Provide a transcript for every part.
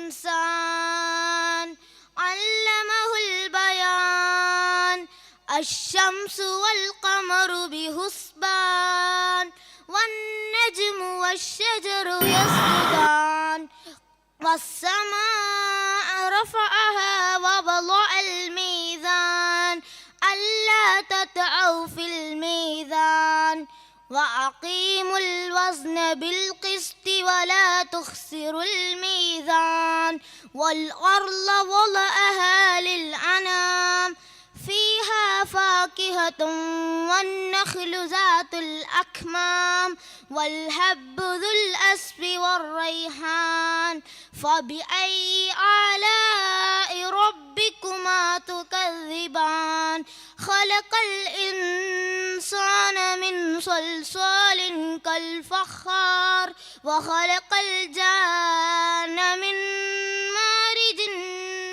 الإنسان علمه البيان الشمس والقمر بحسبان والنجم والشجر يسجدان والسماء رفعها ووضع الميزان ألا تطغوا في الميزان وأقيموا الوزن بالقسط ولا تخسروا الميزان والأرض وضعها للأنام فيها فاكهة والنخل ذات الأكمام والحب ذو الأسف والريحان فبأي آلاء ربكما تكذبان خلق الإنسان من صلصال كالفخار وخلق الجان من مارج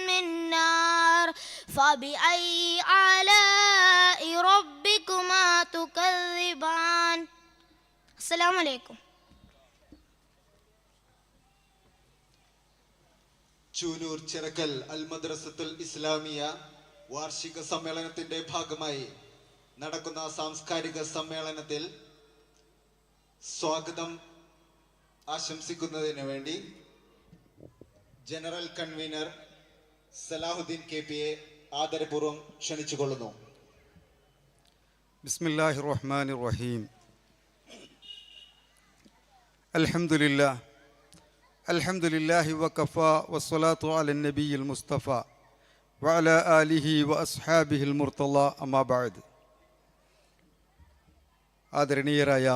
من نار فبأي آلاء ربكما تكذبان السلام عليكم. ചൂനൂർ ചിറക്കൽ അൽ മദ്രസത്തുൽ ഇസ്ലാമിയ വാർഷിക സമ്മേളനത്തിന്റെ ഭാഗമായി നടക്കുന്ന സാംസ്കാരിക സമ്മേളനത്തിൽ സ്വാഗതം ആശംസിക്കുന്നതിന് വേണ്ടി ജനറൽ കൺവീനർ സലാഹുദ്ദീൻ കെ.പി.യെ ആദരപൂർവ്വം ക്ഷണിച്ചുകൊള്ളുന്നു. ബിസ്മില്ലാഹിർ റഹ്മാനിർ റഹീം. അൽഹംദുലില്ലാഹി വകഫാ വസ്സലാത്തു അലൻ നബിയിൽ മുസ്തഫ വഅലാ ആലിഹി വഅസ്ഹാബിഹിൽ മുർത്തള അമ്മാ ബഅദ്. ആദരണീയരായ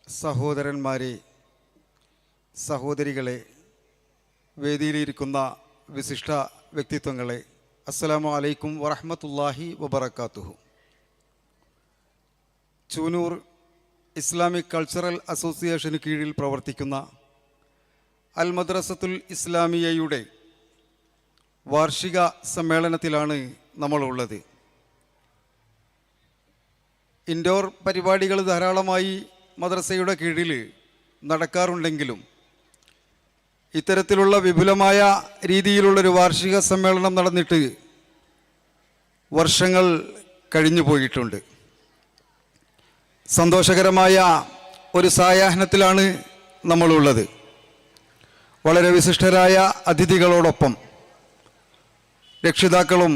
സഹോദരന്മാരെ, സഹോദരികളെ, വേദിയിലിരിക്കുന്ന വിശിഷ്ട വ്യക്തിത്വങ്ങളെ, അസ്സലാമു അലൈക്കും വറഹ്മത്തുള്ളാഹി വബറകാതുഹു. ചൂനൂർ ഇസ്ലാമിക് കൾച്ചറൽ അസോസിയേഷന് കീഴിൽ പ്രവർത്തിക്കുന്ന അൽ മദ്രസത്തുൽ ഇസ്ലാമിയയുടെ വാർഷിക സമ്മേളനത്തിലാണ് നമ്മളുള്ളത്. ഇൻഡോർ പരിപാടികൾ ധാരാളമായി മദ്രസയുടെ കീഴിൽ നടക്കാറുണ്ടെങ്കിലും ഇത്തരത്തിലുള്ള വിപുലമായ രീതിയിലുള്ളൊരു വാർഷിക സമ്മേളനം നടന്നിട്ട് വർഷങ്ങൾ കഴിഞ്ഞു പോയിട്ടുണ്ട്. സന്തോഷകരമായ ഒരു സായാഹ്നത്തിലാണ് നമ്മളുള്ളത്. വളരെ വിശിഷ്ടരായ അതിഥികളോടൊപ്പം രക്ഷിതാക്കളും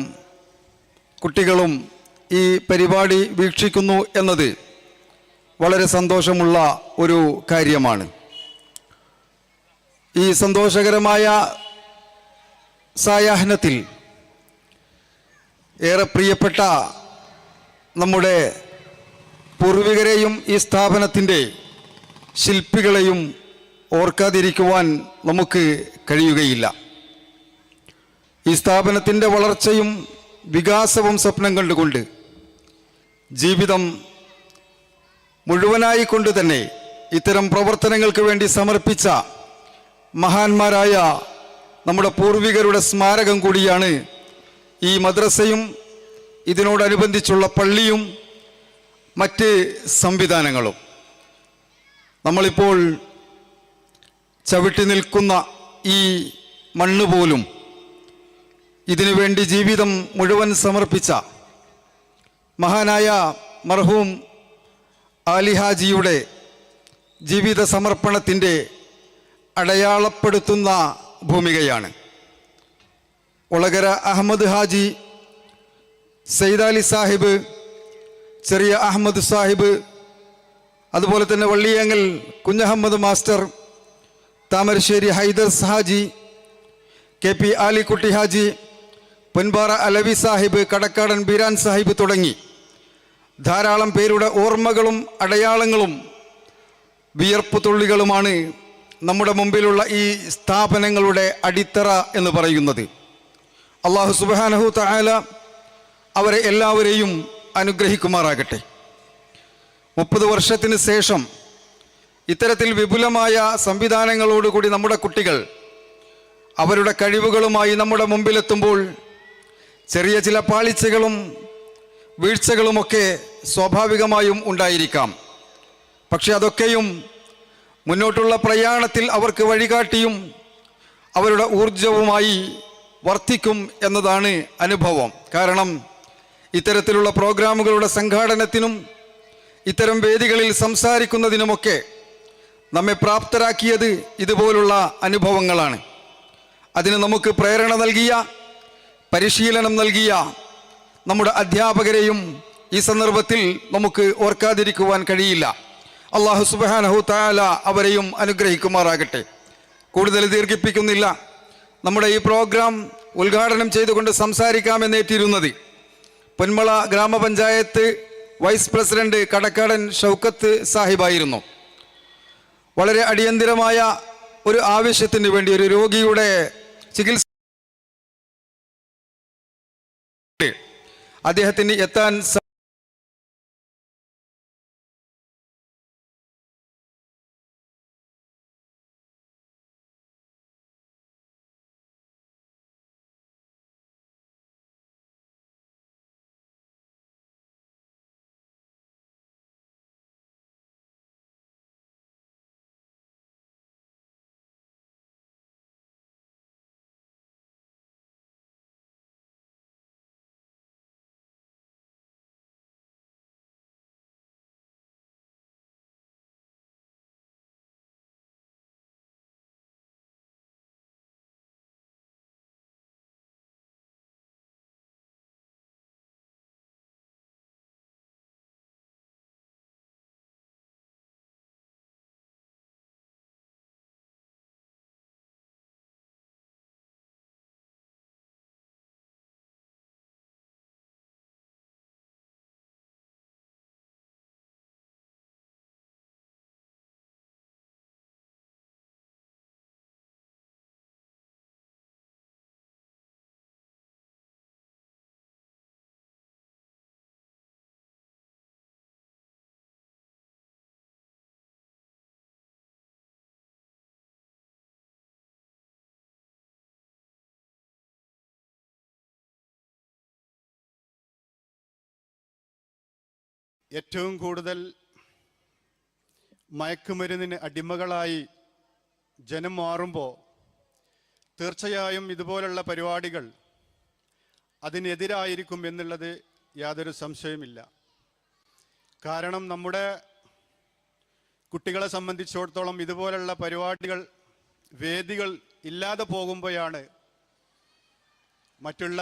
കുട്ടികളും ഈ പരിപാടി വീക്ഷിക്കുന്നു എന്നത് വളരെ സന്തോഷമുള്ള ഒരു കാര്യമാണ്. ഈ സന്തോഷകരമായ സായാഹ്നത്തിൽ ഏറെ പ്രിയപ്പെട്ട നമ്മുടെ പൂർവികരെയും ഈ സ്ഥാപനത്തിൻ്റെ ശില്പികളെയും ഓർക്കാതിരിക്കുവാൻ നമുക്ക് കഴിയുകയില്ല. ഈ സ്ഥാപനത്തിൻ്റെ വളർച്ചയും വികാസവും സ്വപ്നം കണ്ടുകൊണ്ട് ജീവിതം മുഴുവനായി കൊണ്ട് തന്നെ ഇത്തരം പ്രവർത്തനങ്ങൾക്ക് വേണ്ടി സമർപ്പിച്ച മഹാന്മാരായ നമ്മുടെ പൂർവികരുടെ സ്മാരകം കൂടിയാണ് ഈ മദ്രസയും ഇതിനോടനുബന്ധിച്ചുള്ള പള്ളിയും മറ്റ് സംവിധാനങ്ങളും. നമ്മളിപ്പോൾ ചവിട്ടി നിൽക്കുന്ന ഈ മണ്ണ് പോലും ഇതിനു വേണ്ടി ജീവിതം മുഴുവൻ സമർപ്പിച്ച മഹാനായ മർഹൂം ആലിഹാജിയുടെ ജീവിത സമർപ്പണത്തിൻ്റെ അടയാളപ്പെടുത്തുന്ന ഭൂമികയാണ്. ഒളകര അഹമ്മദ് ഹാജി, സയ്യിദാലി സാഹിബ്, ചെറിയ അഹമ്മദ് സാഹിബ്, അതുപോലെ തന്നെ വള്ളിയങ്ങൽ കുഞ്ഞഹമ്മദ് മാസ്റ്റർ, താമരശ്ശേരി ഹൈദർ ഹാജി, കെ.പി. ആലിക്കുട്ടി ഹാജി, പൊൻപാറ അലവി സാഹിബ്, കടക്കാടൻ ബീരാൻ സാഹിബ് തുടങ്ങി ധാരാളം പേരുടെ ഓർമ്മകളും അടയാളങ്ങളും വിയർപ്പ് തുള്ളികളുമാണ് നമ്മുടെ മുമ്പിലുള്ള ഈ സ്ഥാപനങ്ങളുടെ അടിത്തറ എന്ന് പറയുന്നത്. അല്ലാഹു സുബ്ഹാനഹു തആല അവരെ എല്ലാവരെയും അനുഗ്രഹിക്കുമാറാകട്ടെ. 30 വർഷത്തിന് ശേഷം ഇത്തരത്തിൽ വിപുലമായ സംവിധാനങ്ങളോടുകൂടി നമ്മുടെ കുട്ടികൾ അവരുടെ കഴിവുകളുമായി നമ്മുടെ മുമ്പിലെത്തുമ്പോൾ ചെറിയ ചില പാളിച്ചകളും വീഴ്ചകളുമൊക്കെ സ്വാഭാവികമായും ഉണ്ടായിരിക്കാം. പക്ഷെ അതൊക്കെയും മുന്നോട്ടുള്ള പ്രയാണത്തിൽ അവർക്ക് വഴികാട്ടിയും അവരുടെ ഊർജവുമായി വർത്തിക്കും എന്നതാണ് അനുഭവം. കാരണം ഇത്തരത്തിലുള്ള പ്രോഗ്രാമുകളുടെ സംഘാടനത്തിനും ഇത്തരം വേദികളിൽ സംസാരിക്കുന്നതിനുമൊക്കെ നമ്മെ പ്രാപ്തരാക്കിയത് ഇതുപോലുള്ള അനുഭവങ്ങളാണ്. അതിന് നമുക്ക് പ്രേരണ നൽകിയ, പരിശീലനം നൽകിയ നമ്മുടെ അധ്യാപകരെയും ഈ സന്ദർഭത്തിൽ നമുക്ക് ഓർക്കാതിരിക്കുവാൻ കഴിയില്ല. അല്ലാഹു സുബ്ഹാനഹു തആല അവരെയും അനുഗ്രഹിക്കുമാറാകട്ടെ. കൂടുതൽ ദീർഘിപ്പിക്കുന്നില്ല. നമ്മുടെ ഈ പ്രോഗ്രാം ഉദ്ഘാടനം ചെയ്തുകൊണ്ട് സംസാരിക്കാമെന്നേറ്റിരുന്നത് പൊന്മള ഗ്രാമപഞ്ചായത്ത് വൈസ് പ്രസിഡന്റ് കടക്കാടൻ ഷൗക്കത്ത് സാഹിബായിരുന്നു. വളരെ അടിയന്തിരമായ ഒരു ആവശ്യത്തിന് വേണ്ടി, ഒരു രോഗിയുടെ ചികിത്സ അദ്ദേഹത്തിന് എത്താൻ ഏറ്റവും കൂടുതൽ മയക്കുമരുന്നിന് അടിമകളായി ജനം മാറുമ്പോൾ തീർച്ചയായും ഇതുപോലുള്ള പരിപാടികൾ അതിനെതിരായിരിക്കും എന്നുള്ളത് യാതൊരു സംശയമില്ല. കാരണം നമ്മുടെ കുട്ടികളെ സംബന്ധിച്ചിടത്തോളം ഇതുപോലുള്ള പരിപാടികൾ, വേദികൾ ഇല്ലാതെ പോകുമ്പോഴാണ് മറ്റുള്ള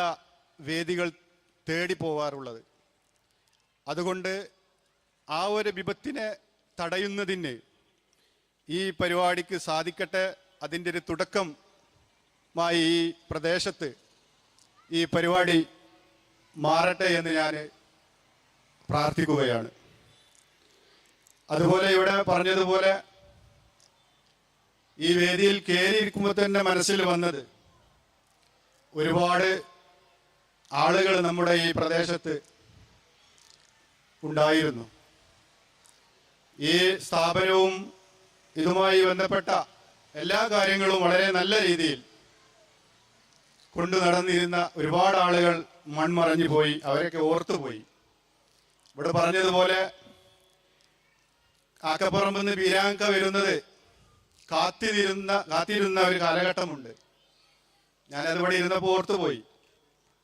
വേദികൾ തേടി പോവാറുള്ളത്. അതുകൊണ്ട് ആ ഒരു വിപത്തിനെ തടയുന്നതിന് ഈ പരിപാടിക്ക് സാധിക്കട്ടെ. അതിൻ്റെ ഒരു തുടക്കമായി ഈ പ്രദേശത്ത് ഈ പരിപാടി മാറട്ടെ എന്ന് ഞാൻ പ്രാർത്ഥിക്കുകയാണ്. അതുപോലെ ഇവിടെ പറഞ്ഞതുപോലെ ഈ വേദിയിൽ കയറിയിരിക്കുമ്പോൾ തന്നെ മനസ്സിൽ വന്നത്, ഒരുപാട് ആളുകൾ നമ്മുടെ ഈ പ്രദേശത്ത് ഉണ്ടായിരുന്നു. ഈ സ്ഥാപനവും ഇതുമായി ബന്ധപ്പെട്ട എല്ലാ കാര്യങ്ങളും വളരെ നല്ല രീതിയിൽ കൊണ്ടു നടന്നിരുന്ന ഒരുപാട് ആളുകൾ മൺമറഞ്ഞു പോയി, അവരൊക്കെ ഓർത്തുപോയി. ഇവിടെ പറഞ്ഞതുപോലെ ആക്കപ്പുറമ്പെന്ന് പീരാങ്ക വരുന്നത് കാത്തിരുന്ന ഒരു കാലഘട്ടമുണ്ട്. ഞാനതുപോലെ ഇരുന്നപ്പോൾ ഓർത്തുപോയി.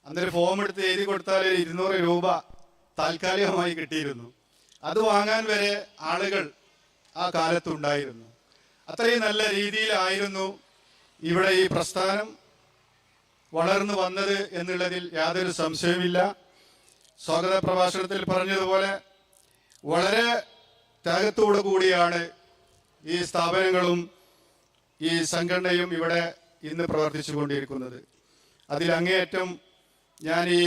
അന്നൊരു ഫോം എടുത്ത് എഴുതി കൊടുത്താൽ 200 രൂപ താൽക്കാലികമായി കിട്ടിയിരുന്നു. അത് വാങ്ങാൻ വരെ ആളുകൾ ആ കാലത്തുണ്ടായിരുന്നു. അത്രയും നല്ല രീതിയിലായിരുന്നു ഇവിടെ ഈ പ്രസ്ഥാനം വളർന്നു വന്നത് എന്നുള്ളതിൽ യാതൊരു സംശയമില്ല. സ്വാഗത പ്രഭാഷണത്തിൽ പറഞ്ഞതുപോലെ വളരെ ത്യാഗത്തോടു കൂടിയാണ് ഈ സ്ഥാപനങ്ങളും ഈ സംഘടനയും ഇവിടെ ഇന്ന് പ്രവർത്തിച്ചു കൊണ്ടിരിക്കുന്നത്. അതിൽ അങ്ങേയറ്റം ഞാൻ ഈ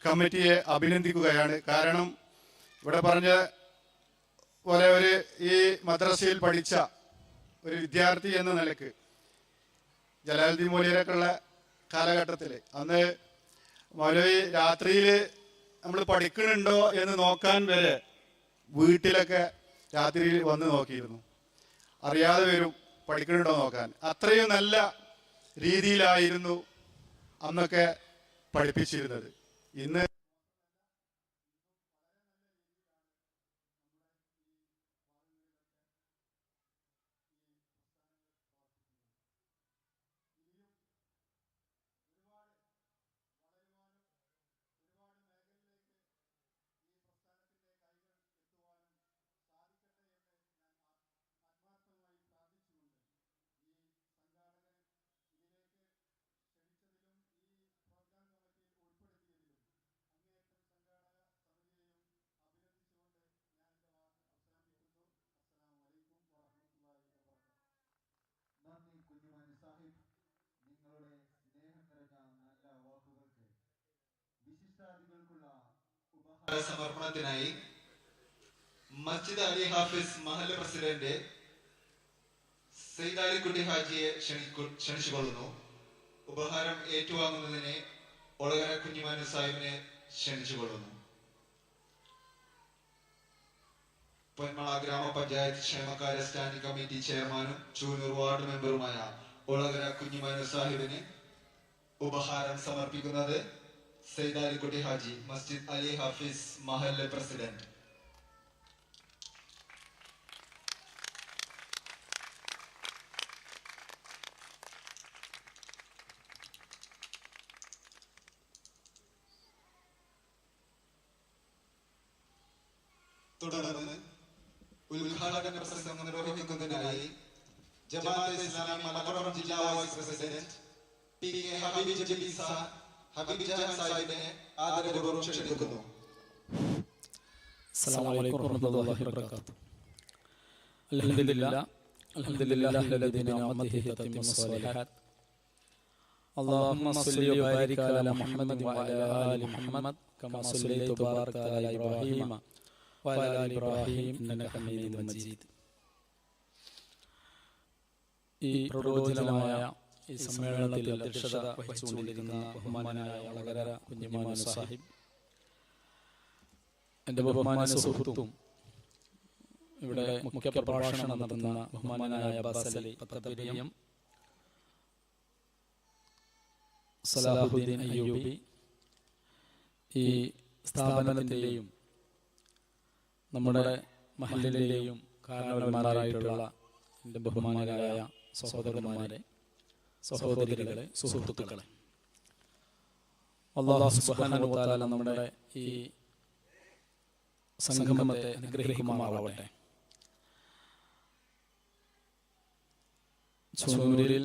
കമ്മിറ്റിയെ അഭിനന്ദിക്കുകയാണ്. കാരണം ഇവിടെ പറഞ്ഞ പോലെ ഈ മദ്രസയിൽ പഠിച്ച ഒരു വിദ്യാർത്ഥി എന്ന നിലക്ക് ജലാലുദ്ദീൻ മൗലവിയൊക്കെയുള്ള കാലഘട്ടത്തിൽ അന്ന് മൗലവി രാത്രിയിൽ നമ്മൾ പഠിക്കണുണ്ടോ എന്ന് നോക്കാൻ വരെ വീട്ടിലൊക്കെ രാത്രിയിൽ വന്ന് നോക്കിയിരുന്നു. അറിയാതെ വരും പഠിക്കണുണ്ടോ നോക്കാൻ. അത്രയും നല്ല രീതിയിലായിരുന്നു അന്നൊക്കെ പഠിപ്പിച്ചിരുന്നത്. ഇന്ന് സമർപ്പണത്തിനായി മസ്ജിദ് അലി ഹാഫിസ് മഹല്ല് പ്രസിഡന്റ് സയ്യിദ് അലിക്കുട്ടി ഹാജിയെ ക്ഷണിച്ചുകൊള്ളുന്നു. ഉപഹാരം ഏറ്റുവാങ്ങുന്നതിന് ഒളകര കുഞ്ഞിമാനു സാഹിബിനെ ക്ഷണിച്ചുകൊള്ളുന്നു. പൊന്മള ഗ്രാമപഞ്ചായത്ത് ക്ഷേമകാര്യ സ്റ്റാൻഡിംഗ് കമ്മിറ്റി ചെയർമാനും ചൂനൂർ വാർഡ് മെമ്പറുമായ ഒളകര കുഞ്ഞിമാനു സാഹിബിന് ഉപഹാരം സമർപ്പിക്കുന്നത് സയ്യിദ് അലിക്കുട്ടി ഹാജി, മസ്ജിദ് അലി ഹാഫിസ് മഹല്ല് പ്രസിഡന്റ്. തുടർന്ന് ഉദ്ഘാടന പ്രസംഗം നിർവഹിക്കുന്നതിനായി ജമാഅത്തെ ഇസ്ലാമി മലപ്പുറം ജില്ലാ vice president P K Habeeb Jahan സാഹിബിനെ ആദരപൂർവ്വം ക്ഷണിക്കുന്നു. അസ്സലാമു അലൈക്കും വറഹ്മത്തുള്ളാഹി വബറകാതുഹു. അൽഹംദുലില്ലാഹി അല്ലദീ നിഅമതിഹി തത്തിമ്മു സ്വാലിഹാത്ത്. അല്ലാഹുമ്മ സ്വല്ലി വബാരിക് അലാ മുഹമ്മദ് വഅലാ ആലി മുഹമ്മദ് കമാ സ്വല്ലൈത വബാറക്ത അലാ ഇബ്രാഹീമ വഅലാ ആലി ഇബ്രാഹീം ഇന്നക ഹമീദും മജീദ്. ഈ പ്രബോധനമായ ഈ സമ്മേളനത്തിൽ അധ്യക്ഷത വഹിച്ചുകൊണ്ടിരിക്കുന്ന ബഹുമാനായ ഒളകര കുഞ്ഞിമാനു സാഹിബ്, എൻ്റെ ബഹുമാന സുഹൃത്തും ഇവിടെ മുഖ്യ പ്രഭാഷണം നടത്തുന്ന ബഹുമാനായ അബ്ബാസ് അലി പത്തപരിയം, സലാഹുദ്ദീൻ അയ്യൂബി, ഈ സ്ഥാപനത്തിൻ്റെയും നമ്മുടെ മഹല്ലിലെയും കാരണവന്മാരായിട്ടുള്ള എൻ്റെ ബഹുമാനരായ സഹോദരന്മാരെ, സഹോദരികളെ, സുഹൃത്തുക്കളെ, അല്ലാഹു സുബ്ഹാനഹു വ തആല നമ്മുടെ ഈ സംഗമത്തെ അനുഗ്രഹിക്കുമാറാവട്ടെ. ചൂനൂരിൽ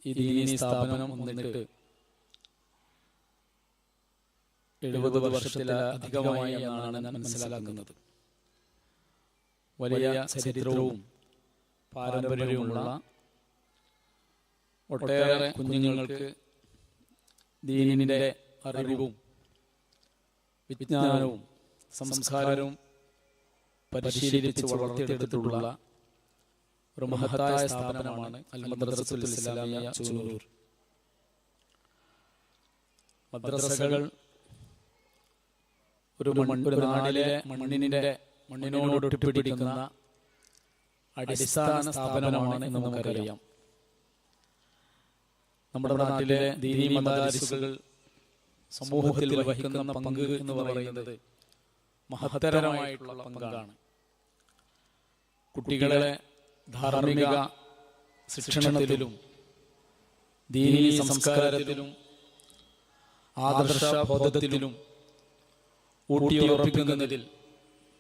ഈ ദീനീ സ്ഥാപനം വന്നിട്ട് 70 വർഷത്തിലധികമായി എന്നാണ് ഞാൻ മനസ്സിലാക്കുന്നത്. വലിയ ചരിത്രവും പാരമ്പര്യവുമുള്ള ഒട്ടേറെ കുഞ്ഞുങ്ങൾക്ക് ദീനിന്റെ അറിവും വിജ്ഞാനവും സംസ്കാരവും പരിശീലിച്ച് വളർത്തിയെടുത്തിട്ടുള്ള ഒരു മഹത്തായ സ്ഥാപനമാണ് അൽ മദ്രസത്തുൽ ഇസ്ലാമിയ ചൂനൂർ. മദ്രസകൾ ഒരു നാടിലെ മണ്ണിനോട് ഒട്ടിപ്പിടിക്കുന്ന അടിസ്ഥാന സ്ഥാപനമാണ് എന്ന് നമുക്കറിയാം. നമ്മുടെ നാട്ടിലെ ദീനീ മദാരിസുകൾ സമൂഹത്തിൽ വഹിക്കുന്ന പങ്ക് എന്ന് പറയുന്നത് മഹത്തരമായിട്ടുള്ള പങ്കാണ്. കുട്ടികളെ ധാർമ്മിക ശിക്ഷണത്തിലും ദീനീ സംസ്കാരത്തിലും ആദർശബോധത്തിലും ഊട്ടിയുറപ്പിക്കുന്നതിൽ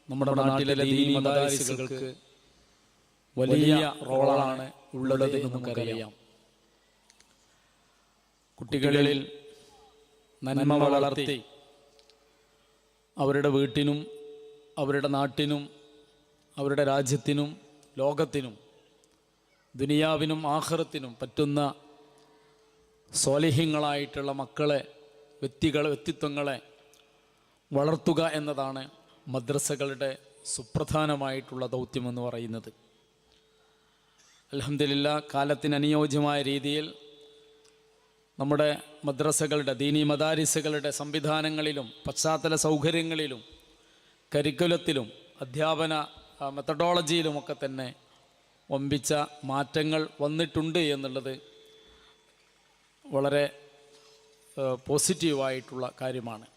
നമ്മുടെ നാട്ടിലെ ദീനീ മദാരിസുകൾക്ക് വലിയ റോളാണ് ഉള്ളത് എന്ന് നമുക്കറിയാം. കുട്ടികളിൽ നന്മ വളർത്തി അവരുടെ വീട്ടിനും അവരുടെ നാട്ടിനും അവരുടെ രാജ്യത്തിനും ലോകത്തിനും ദുനിയാവിനും ആഖിറത്തിനും പറ്റുന്ന സ്വാലിഹീങ്ങളായിട്ടുള്ള മക്കളെ, വ്യക്തിത്വങ്ങളെ വളർത്തുക എന്നതാണ് മദ്രസകളുടെ സുപ്രധാനമായിട്ടുള്ള ദൗത്യമെന്ന് പറയുന്നത്. അൽഹംദുലില്ലാഹ്, കാലത്തിന് അനുയോജ്യമായ രീതിയിൽ നമ്മുടെ മദ്രസകളുടെ ദീനീ മദാരിസുകളുടെ സംവിധാനങ്ങളിലും പശ്ചാത്തല സൗകര്യങ്ങളിലും കരിക്കുലത്തിലും അധ്യാപന മെത്തഡോളജിയിലുമൊക്കെ തന്നെ വമ്പിച്ച മാറ്റങ്ങൾ വന്നിട്ടുണ്ട് എന്നുള്ളത് വളരെ പോസിറ്റീവായിട്ടുള്ള കാര്യമാണ്.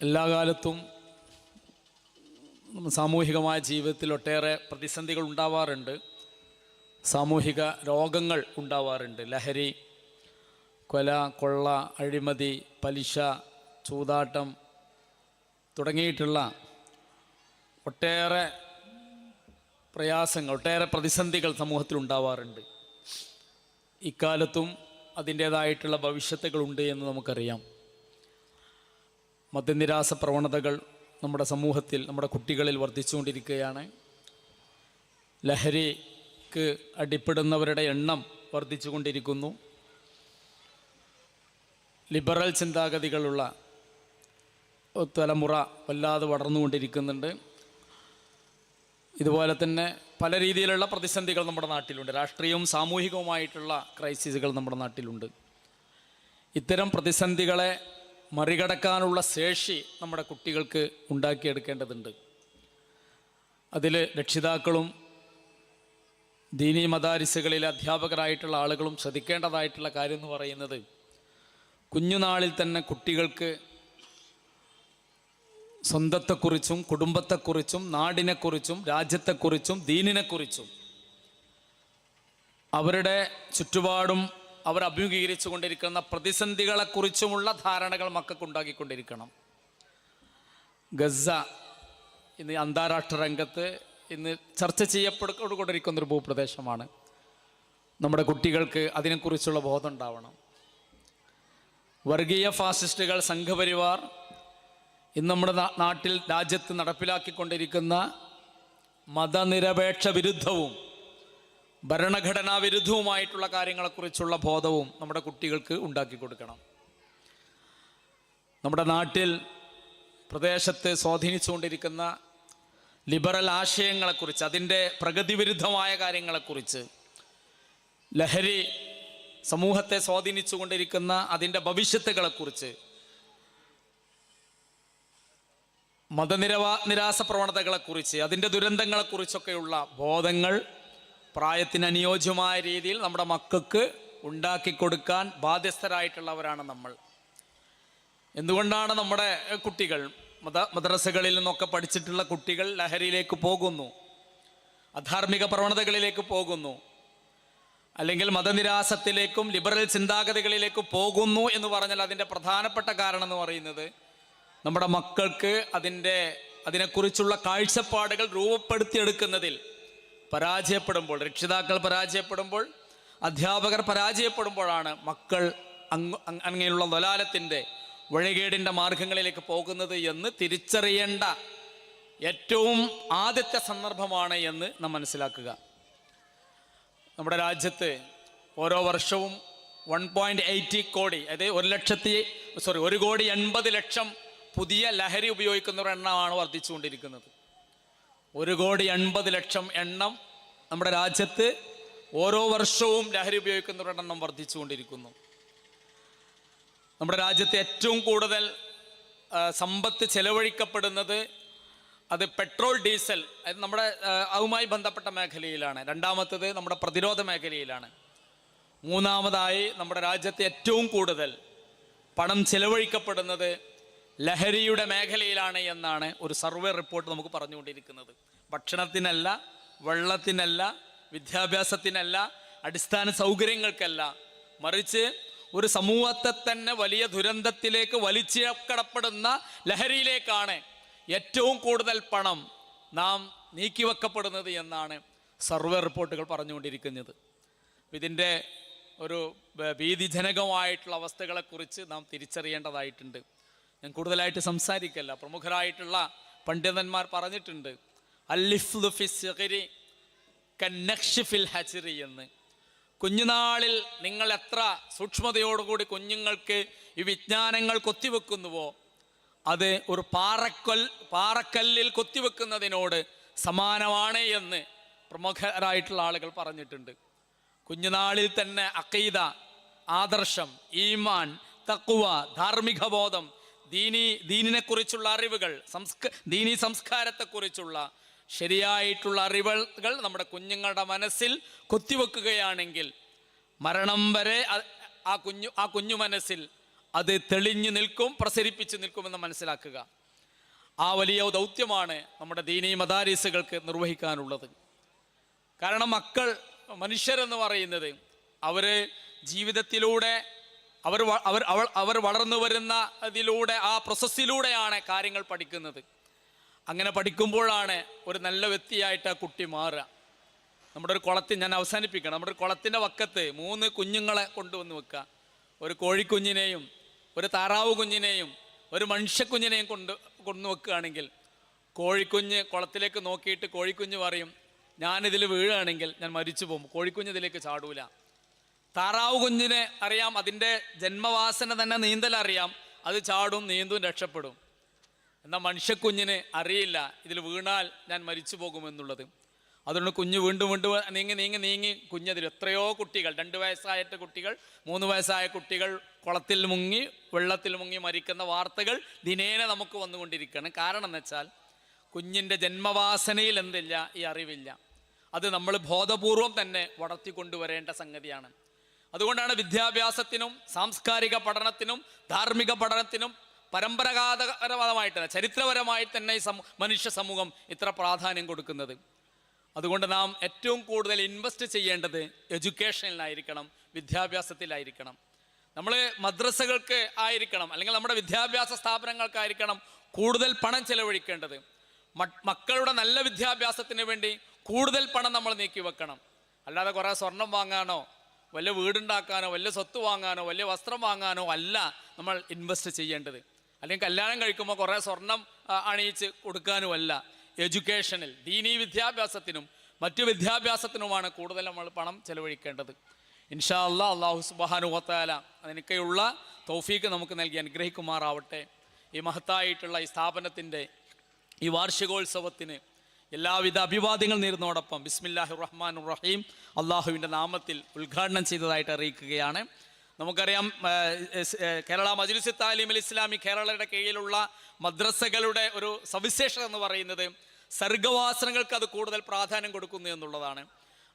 എല്ലാ കാലത്തും സാമൂഹികമായ ജീവിതത്തിൽ ഒട്ടേറെ പ്രതിസന്ധികൾ ഉണ്ടാവാറുണ്ട്, സാമൂഹിക രോഗങ്ങൾ ഉണ്ടാവാറുണ്ട്. ലഹരി, കൊല, കൊള്ള, അഴിമതി, പലിശ, ചൂതാട്ടം തുടങ്ങിയിട്ടുള്ള ഒട്ടേറെ പ്രയാസങ്ങൾ, ഒട്ടേറെ പ്രതിസന്ധികൾ സമൂഹത്തിൽ ഉണ്ടാവാറുണ്ട്. ഇക്കാലത്തും അതിൻ്റേതായിട്ടുള്ള ഭവിഷ്യത്തുകളുണ്ട് എന്ന് നമുക്കറിയാം. മദ്യനിരാസ പ്രവണതകൾ നമ്മുടെ സമൂഹത്തിൽ, നമ്മുടെ കുട്ടികളിൽ വർദ്ധിച്ചുകൊണ്ടിരിക്കുകയാണ്. ലഹരിക്ക് അടിപ്പെടുന്നവരുടെ എണ്ണം വർദ്ധിച്ചുകൊണ്ടിരിക്കുന്നു. ലിബറൽ ചിന്താഗതികളുള്ള തലമുറ വല്ലാതെ വളർന്നുകൊണ്ടിരിക്കുന്നുണ്ട്. ഇതുപോലെ തന്നെ പല രീതിയിലുള്ള പ്രതിസന്ധികൾ നമ്മുടെ നാട്ടിലുണ്ട്. രാഷ്ട്രീയവും സാമൂഹികവുമായിട്ടുള്ള ക്രൈസിസുകൾ നമ്മുടെ നാട്ടിലുണ്ട്. ഇത്തരം പ്രതിസന്ധികളെ മറികടക്കാനുള്ള ശേഷി നമ്മുടെ കുട്ടികൾക്ക് ഉണ്ടാക്കിയെടുക്കേണ്ടതുണ്ട്. അതിൽ രക്ഷിതാക്കളും ദീനീ മദാരിസുകളിലെ അധ്യാപകരായിട്ടുള്ള ആളുകളും ശ്രദ്ധിക്കേണ്ടതായിട്ടുള്ള കാര്യം എന്ന് പറയുന്നത്, കുഞ്ഞുനാളിൽ തന്നെ കുട്ടികൾക്ക് സ്വന്തത്തെക്കുറിച്ചും കുടുംബത്തെക്കുറിച്ചും നാടിനെക്കുറിച്ചും രാജ്യത്തെക്കുറിച്ചും ദീനിനെക്കുറിച്ചും അവരുടെ ചുറ്റുപാടും അവർ അഭിമുഖീകരിച്ചു കൊണ്ടിരിക്കുന്ന പ്രതിസന്ധികളെക്കുറിച്ചുമുള്ള ധാരണകൾ മക്കൾക്ക് ഉണ്ടാക്കിക്കൊണ്ടിരിക്കണം. ഗസ ഇന്ന് അന്താരാഷ്ട്ര രംഗത്ത് ഇന്ന് ചർച്ച ചെയ്യപ്പെട്ടുകൊണ്ടിരിക്കുന്നൊരു ഭൂപ്രദേശമാണ്. നമ്മുടെ കുട്ടികൾക്ക് അതിനെക്കുറിച്ചുള്ള ബോധം ഉണ്ടാവണം. വർഗീയ ഫാസിസ്റ്റുകൾ, സംഘപരിവാർ ഇന്ന് നമ്മുടെ നാട്ടിൽ രാജ്യത്ത് നടപ്പിലാക്കിക്കൊണ്ടിരിക്കുന്ന മതനിരപേക്ഷ വിരുദ്ധവും ഭരണഘടനാ വിരുദ്ധവുമായിട്ടുള്ള കാര്യങ്ങളെക്കുറിച്ചുള്ള ബോധവും നമ്മുടെ കുട്ടികൾക്ക് ഉണ്ടാക്കി കൊടുക്കണം. നമ്മുടെ നാട്ടിൽ പ്രദേശത്ത് സ്വാധീനിച്ചുകൊണ്ടിരിക്കുന്ന ലിബറൽ ആശയങ്ങളെക്കുറിച്ച്, അതിൻ്റെ പ്രഗതി വിരുദ്ധമായ കാര്യങ്ങളെക്കുറിച്ച്, ലഹരി സമൂഹത്തെ സ്വാധീനിച്ചു കൊണ്ടിരിക്കുന്ന അതിൻ്റെ ഭവിഷ്യത്തുകളെക്കുറിച്ച്, നിരാസ പ്രവണതകളെക്കുറിച്ച്, അതിൻ്റെ ദുരന്തങ്ങളെക്കുറിച്ചൊക്കെയുള്ള ബോധങ്ങൾ പ്രായത്തിന് അനുയോജ്യമായ രീതിയിൽ നമ്മുടെ മക്കൾക്ക് ഉണ്ടാക്കിക്കൊടുക്കാൻ ബാധ്യസ്ഥരായിട്ടുള്ളവരാണ് നമ്മൾ. എന്തുകൊണ്ടാണ് നമ്മുടെ കുട്ടികൾ മദ്രസകളിൽ നിന്നൊക്കെ പഠിച്ചിട്ടുള്ള കുട്ടികൾ ലഹരിയിലേക്ക് പോകുന്നു, അധാർമിക പ്രവണതകളിലേക്ക് പോകുന്നു, അല്ലെങ്കിൽ മതനിരാസത്തിലേക്കും ലിബറൽ ചിന്താഗതികളിലേക്ക് പോകുന്നു എന്ന് പറഞ്ഞാൽ അതിൻ്റെ പ്രധാനപ്പെട്ട കാരണം എന്ന് പറയുന്നത്, നമ്മുടെ മക്കൾക്ക് അതിനെക്കുറിച്ചുള്ള കാഴ്ചപ്പാടുകൾ രൂപപ്പെടുത്തിയെടുക്കുന്നതിൽ പരാജയപ്പെടുമ്പോൾ, രക്ഷിതാക്കൾ പരാജയപ്പെടുമ്പോൾ, അധ്യാപകർ പരാജയപ്പെടുമ്പോഴാണ് മക്കൾ അങ്ങനെയുള്ള ദലാലത്തിൻ്റെ വഴികേടിൻ്റെ മാർഗങ്ങളിലേക്ക് പോകുന്നത് എന്ന് തിരിച്ചറിയേണ്ട ഏറ്റവും ആദ്യത്തെ സന്ദർഭമാണ് എന്ന് നാം മനസ്സിലാക്കുക. നമ്മുടെ രാജ്യത്ത് ഓരോ വർഷവും 1.80 കോടി, അതായത് 1,80,00,000 പുതിയ ലഹരി ഉപയോഗിക്കുന്നവരുടെ എണ്ണമാണ് വർദ്ധിച്ചുകൊണ്ടിരിക്കുന്നത്. 1,80,00,000 എണ്ണം നമ്മുടെ രാജ്യത്ത് ഓരോ വർഷവും ലഹരി ഉപയോഗിക്കുന്നവരുടെ എണ്ണം വർദ്ധിച്ചുകൊണ്ടിരിക്കുന്നു. നമ്മുടെ രാജ്യത്ത് ഏറ്റവും കൂടുതൽ സമ്പത്ത് ചെലവഴിക്കപ്പെടുന്നത് അത് പെട്രോൾ, ഡീസൽ, അത് നമ്മുടെ അതുമായി ബന്ധപ്പെട്ട മേഖലയിലാണ്. രണ്ടാമത്തേത് നമ്മുടെ പ്രതിരോധ മേഖലയിലാണ്. മൂന്നാമതായി നമ്മുടെ രാജ്യത്ത് ഏറ്റവും കൂടുതൽ പണം ചെലവഴിക്കപ്പെടുന്നത് ലഹരിയുടെ മേഖലയിലാണ് എന്നാണ് ഒരു സർവേ റിപ്പോർട്ട് നമുക്ക് പറഞ്ഞുകൊണ്ടിരിക്കുന്നത്. ഭക്ഷണത്തിനല്ല, വെള്ളത്തിനല്ല, വിദ്യാഭ്യാസത്തിനല്ല, അടിസ്ഥാന സൗകര്യങ്ങൾക്കല്ല, മറിച്ച് ഒരു സമൂഹത്തെ തന്നെ വലിയ ദുരന്തത്തിലേക്ക് വലിച്ചിഴക്കടപ്പെടുന്ന ലഹരിയിലേക്കാണ് ഏറ്റവും കൂടുതൽ പണം നാം നീക്കിവെക്കപ്പെടുന്നത് എന്നാണ് സർവേ റിപ്പോർട്ടുകൾ പറഞ്ഞുകൊണ്ടിരിക്കുന്നത്. ഇതിൻ്റെ ഒരു ഭീതിജനകമായിട്ടുള്ള അവസ്ഥകളെക്കുറിച്ച് നാം തിരിച്ചറിയേണ്ടതായിട്ടുണ്ട്. ഞാൻ കൂടുതലായിട്ട് സംസാരിക്കല്ല. പ്രമുഖരായിട്ടുള്ള പണ്ഡിതന്മാർ പറഞ്ഞിട്ടുണ്ട്, അൽലിഫ്ലു ഫി സിഗ്രി കന്നഖ്ശി ഫിൽ ഹജ്രി എന്ന്. കുഞ്ഞുനാളിൽ നിങ്ങൾ എത്ര സൂക്ഷ്മതയോടുകൂടി കുഞ്ഞുങ്ങൾക്ക് ഈ വിജ്ഞാനങ്ങൾ കൊത്തിവെക്കുന്നുവോ അത് ഒരു പാറക്കല്ലിൽ കൊത്തിവെക്കുന്നതിനോട് സമാനമാണ് എന്ന് പ്രമുഖരായിട്ടുള്ള ആളുകൾ പറഞ്ഞിട്ടുണ്ട്. കുഞ്ഞുനാളിൽ തന്നെ അഖീദ, ആദർശം, ഈമാൻ, തഖ്വ, ധാർമ്മിക ബോധം, ദീനിനെക്കുറിച്ചുള്ള അറിവുകൾ, ദീനി സംസ്കാരത്തെക്കുറിച്ചുള്ള ശരിയായിട്ടുള്ള അറിവുകൾ നമ്മുടെ കുഞ്ഞുങ്ങളുടെ മനസ്സിൽ കൊത്തിവെക്കുകയാണെങ്കിൽ മരണം വരെ ആ കുഞ്ഞു മനസ്സിൽ അത് തെളിഞ്ഞു നിൽക്കും, പ്രസരിപ്പിച്ച് നിൽക്കുമെന്ന് മനസ്സിലാക്കുക. ആ വലിയ ദൗത്യമാണ് നമ്മുടെ ദീനീ മദാരിസുകൾക്ക് നിർവഹിക്കാനുള്ളത്. കാരണം മനുഷ്യരെന്ന് പറയുന്നത് അവർ ജീവിതത്തിലൂടെ അവർ വളർന്നു വരുന്ന അതിലൂടെ, ആ പ്രോസസ്സിലൂടെയാണ് കാര്യങ്ങൾ പഠിക്കുന്നത്. അങ്ങനെ പഠിക്കുമ്പോഴാണ് ഒരു നല്ല വ്യക്തിയായിട്ട് ആ കുട്ടി മാറുക. നമ്മുടെ ഒരു കുളത്തിൽ, ഞാൻ അവസാനിപ്പിക്കണം, നമ്മുടെ ഒരു കുളത്തിൻ്റെ വക്കത്ത് 3 കുഞ്ഞുങ്ങളെ കൊണ്ടുവന്ന് വെക്കുക. ഒരു കോഴിക്കുഞ്ഞിനെയും ഒരു താറാവ് കുഞ്ഞിനെയും ഒരു മനുഷ്യക്കുഞ്ഞിനെയും കൊണ്ടു വെക്കുകയാണെങ്കിൽ കോഴിക്കുഞ്ഞ് കുളത്തിലേക്ക് നോക്കിയിട്ട് കോഴിക്കുഞ്ഞ് പറയും, ഞാനിതിൽ വീഴുകയാണെങ്കിൽ ഞാൻ മരിച്ചു പോകും. കോഴിക്കുഞ്ഞ് ഇതിലേക്ക് ചാടൂല. താറാവ് കുഞ്ഞിനെ അറിയാം, അതിൻ്റെ ജന്മവാസന തന്നെ നീന്തൽ അറിയാം, അത് ചാടും, നീന്തും, രക്ഷപ്പെടും. എന്നാൽ മനുഷ്യക്കുഞ്ഞിന് അറിയില്ല ഇതിൽ വീണാൽ ഞാൻ മരിച്ചു പോകുമെന്നുള്ളത്. അതുകൊണ്ട് കുഞ്ഞ് വീണ്ടും വീണ്ടും നീങ്ങി കുഞ്ഞതിൽ എത്രയോ കുട്ടികൾ, 2 വയസ്സായിട്ട് കുട്ടികൾ, 3 വയസ്സായ കുട്ടികൾ കുളത്തിൽ മുങ്ങി വെള്ളത്തിൽ മുങ്ങി മരിക്കുന്ന വാർത്തകൾ ദിനേന നമുക്ക് വന്നുകൊണ്ടിരിക്കുകയാണ്. കാരണം എന്ന് വെച്ചാൽ കുഞ്ഞിൻ്റെ ജന്മവാസനയിൽ എന്തില്ല, ഈ അറിവില്ല. അത് നമ്മൾ ബോധപൂർവം തന്നെ വളർത്തിക്കൊണ്ടുവരേണ്ട സംഗതിയാണ്. അതുകൊണ്ടാണ് വിദ്യാഭ്യാസത്തിനും സാംസ്കാരിക പഠനത്തിനും ധാർമ്മിക പഠനത്തിനും പരമ്പരാഗതപരമായിട്ട് ചരിത്രപരമായി തന്നെ ഈ മനുഷ്യ സമൂഹം ഇത്ര പ്രാധാന്യം കൊടുക്കുന്നത്. അതുകൊണ്ട് നാം ഏറ്റവും കൂടുതൽ ഇൻവെസ്റ്റ് ചെയ്യേണ്ടത് എഡ്യൂക്കേഷനിലായിരിക്കണം, വിദ്യാഭ്യാസത്തിലായിരിക്കണം. നമ്മൾ മദ്രസകൾക്ക് ആയിരിക്കണം, അല്ലെങ്കിൽ നമ്മുടെ വിദ്യാഭ്യാസ സ്ഥാപനങ്ങൾക്കായിരിക്കണം കൂടുതൽ പണം ചെലവഴിക്കേണ്ടത്. മക്കളുടെ നല്ല വിദ്യാഭ്യാസത്തിന് വേണ്ടി കൂടുതൽ പണം നമ്മൾ നീക്കി വെക്കണം. അല്ലാതെ കുറേ സ്വർണം വാങ്ങാനോ വലിയ വീടുണ്ടാക്കാനോ വലിയ സ്വത്ത് വാങ്ങാനോ വലിയ വസ്ത്രം വാങ്ങാനോ അല്ല നമ്മൾ ഇൻവെസ്റ്റ് ചെയ്യേണ്ടത്. അല്ലെങ്കിൽ കല്യാണം കഴിക്കുമ്പോൾ കുറേ സ്വർണം അണിയിച്ച് കൊടുക്കാനുമല്ല. എഡ്യൂക്കേഷനിൽ, ദീനീ വിദ്യാഭ്യാസത്തിനും മറ്റു വിദ്യാഭ്യാസത്തിനുമാണ് കൂടുതൽ നമ്മൾ പണം ചെലവഴിക്കേണ്ടത്. ഇൻഷാ അല്ലാഹ്, അല്ലാഹു സുബ്ഹാനഹു വ തആല അതിനൊക്കെയുള്ള തൗഫീക്ക് നമുക്ക് നൽകി അനുഗ്രഹിക്കുമാറാവട്ടെ. ഈ മഹത്തായിട്ടുള്ള ഈ സ്ഥാപനത്തിൻ്റെ ഈ വാർഷികോത്സവത്തിന് എല്ലാവിധ അഭിവാദ്യങ്ങൾ നേരുന്നതോടൊപ്പം ബിസ്മില്ലാഹിർ റഹ്മാനിർ റഹീം അള്ളാഹുവിൻ്റെ നാമത്തിൽ ഉദ്ഘാടനം ചെയ്തതായിട്ട് അറിയിക്കുകയാണ്. നമുക്കറിയാം, കേരള മജ്ലിസ് താലീമുൽ ഇസ്ലാമി കേരളയുടെ കീഴിലുള്ള മദ്രസകളുടെ ഒരു സവിശേഷത എന്ന് പറയുന്നത് സർഗവാസനകൾക്ക് അത് കൂടുതൽ പ്രാധാന്യം കൊടുക്കുന്നു എന്നുള്ളതാണ്.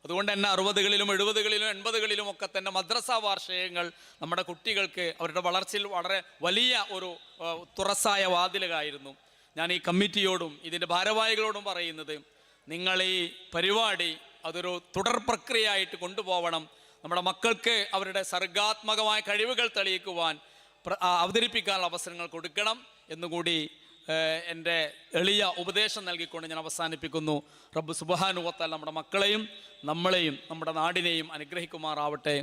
അതുകൊണ്ട് തന്നെ 60കളിലും 70കളിലും 80കളിലും ഒക്കെ തന്നെ മദ്രസ വാർഷികങ്ങൾ നമ്മുടെ കുട്ടികൾക്ക് അവരുടെ വളർച്ചയിൽ വളരെ വലിയ ഒരു തുറസായ വാതിലുകായിരുന്നു. ഞാൻ ഈ കമ്മിറ്റിയോടും ഇതിൻ്റെ ഭാരവാഹികളോടും പറയുന്നത്, നിങ്ങൾ ഈ പരിപാടി അതൊരു തുടർ പ്രക്രിയയായിട്ട് കൊണ്ടുപോകണം. നമ്മുടെ മക്കൾക്ക് അവരുടെ സർഗാത്മകമായ കഴിവുകൾ തെളിയിക്കുവാൻ അവതരിപ്പിക്കാനുള്ള അവസരങ്ങൾ കൊടുക്കണം എന്നുകൂടി എൻ്റെ എളിയ ഉപദേശം നൽകിക്കൊണ്ട് ഞാൻ അവസാനിപ്പിക്കുന്നു. റബ്ബ് സുബ്ഹാനഹു വ തആല നമ്മുടെ മക്കളെയും നമ്മളെയും നമ്മുടെ നാടിനെയും അനുഗ്രഹിക്കുമാറാവട്ടെ.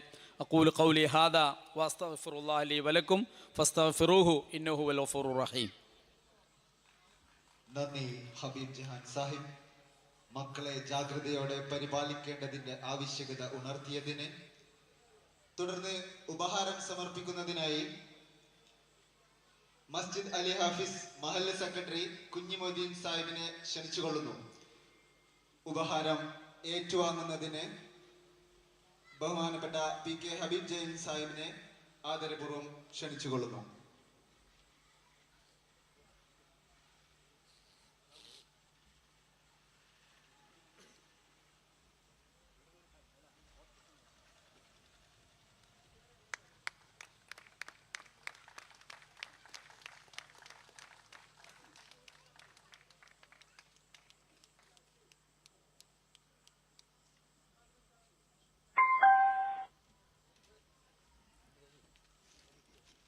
അഖൂലു ഖൗലി ഹാദാ വഅസ്തഗ്ഫിറുല്ലാഹ ലി വലക്കും ഫസ്തഗ്ഫിറൂഹു ഇന്നഹു ഹുവൽ ഗഫൂറുർ റഹീം. നന്ദി ഹബീബ് ജഹാൻ സാഹിബ്. മക്കളെ ജാഗ്രതയോടെ പരിപാലിക്കേണ്ടതിന്റെ ആവശ്യകത ഉണർത്തിയതിന്. തുടർന്ന് ഉപഹാരം സമർപ്പിക്കുന്നതിനായി മസ്ജിദ് അലി ഹാഫിസ് മഹല്ല് സെക്രട്ടറി കുഞ്ഞിമൊയ്തീൻ സാഹിബിനെ ക്ഷണിച്ചുകൊള്ളുന്നു. ഉപഹാരം ഏറ്റുവാങ്ങുന്നതിന് ബഹുമാനപ്പെട്ട PK ഹബീബ് ജൈൻ സാഹിബിനെ ആദരപൂർവ്വം ക്ഷണിച്ചുകൊള്ളുന്നു.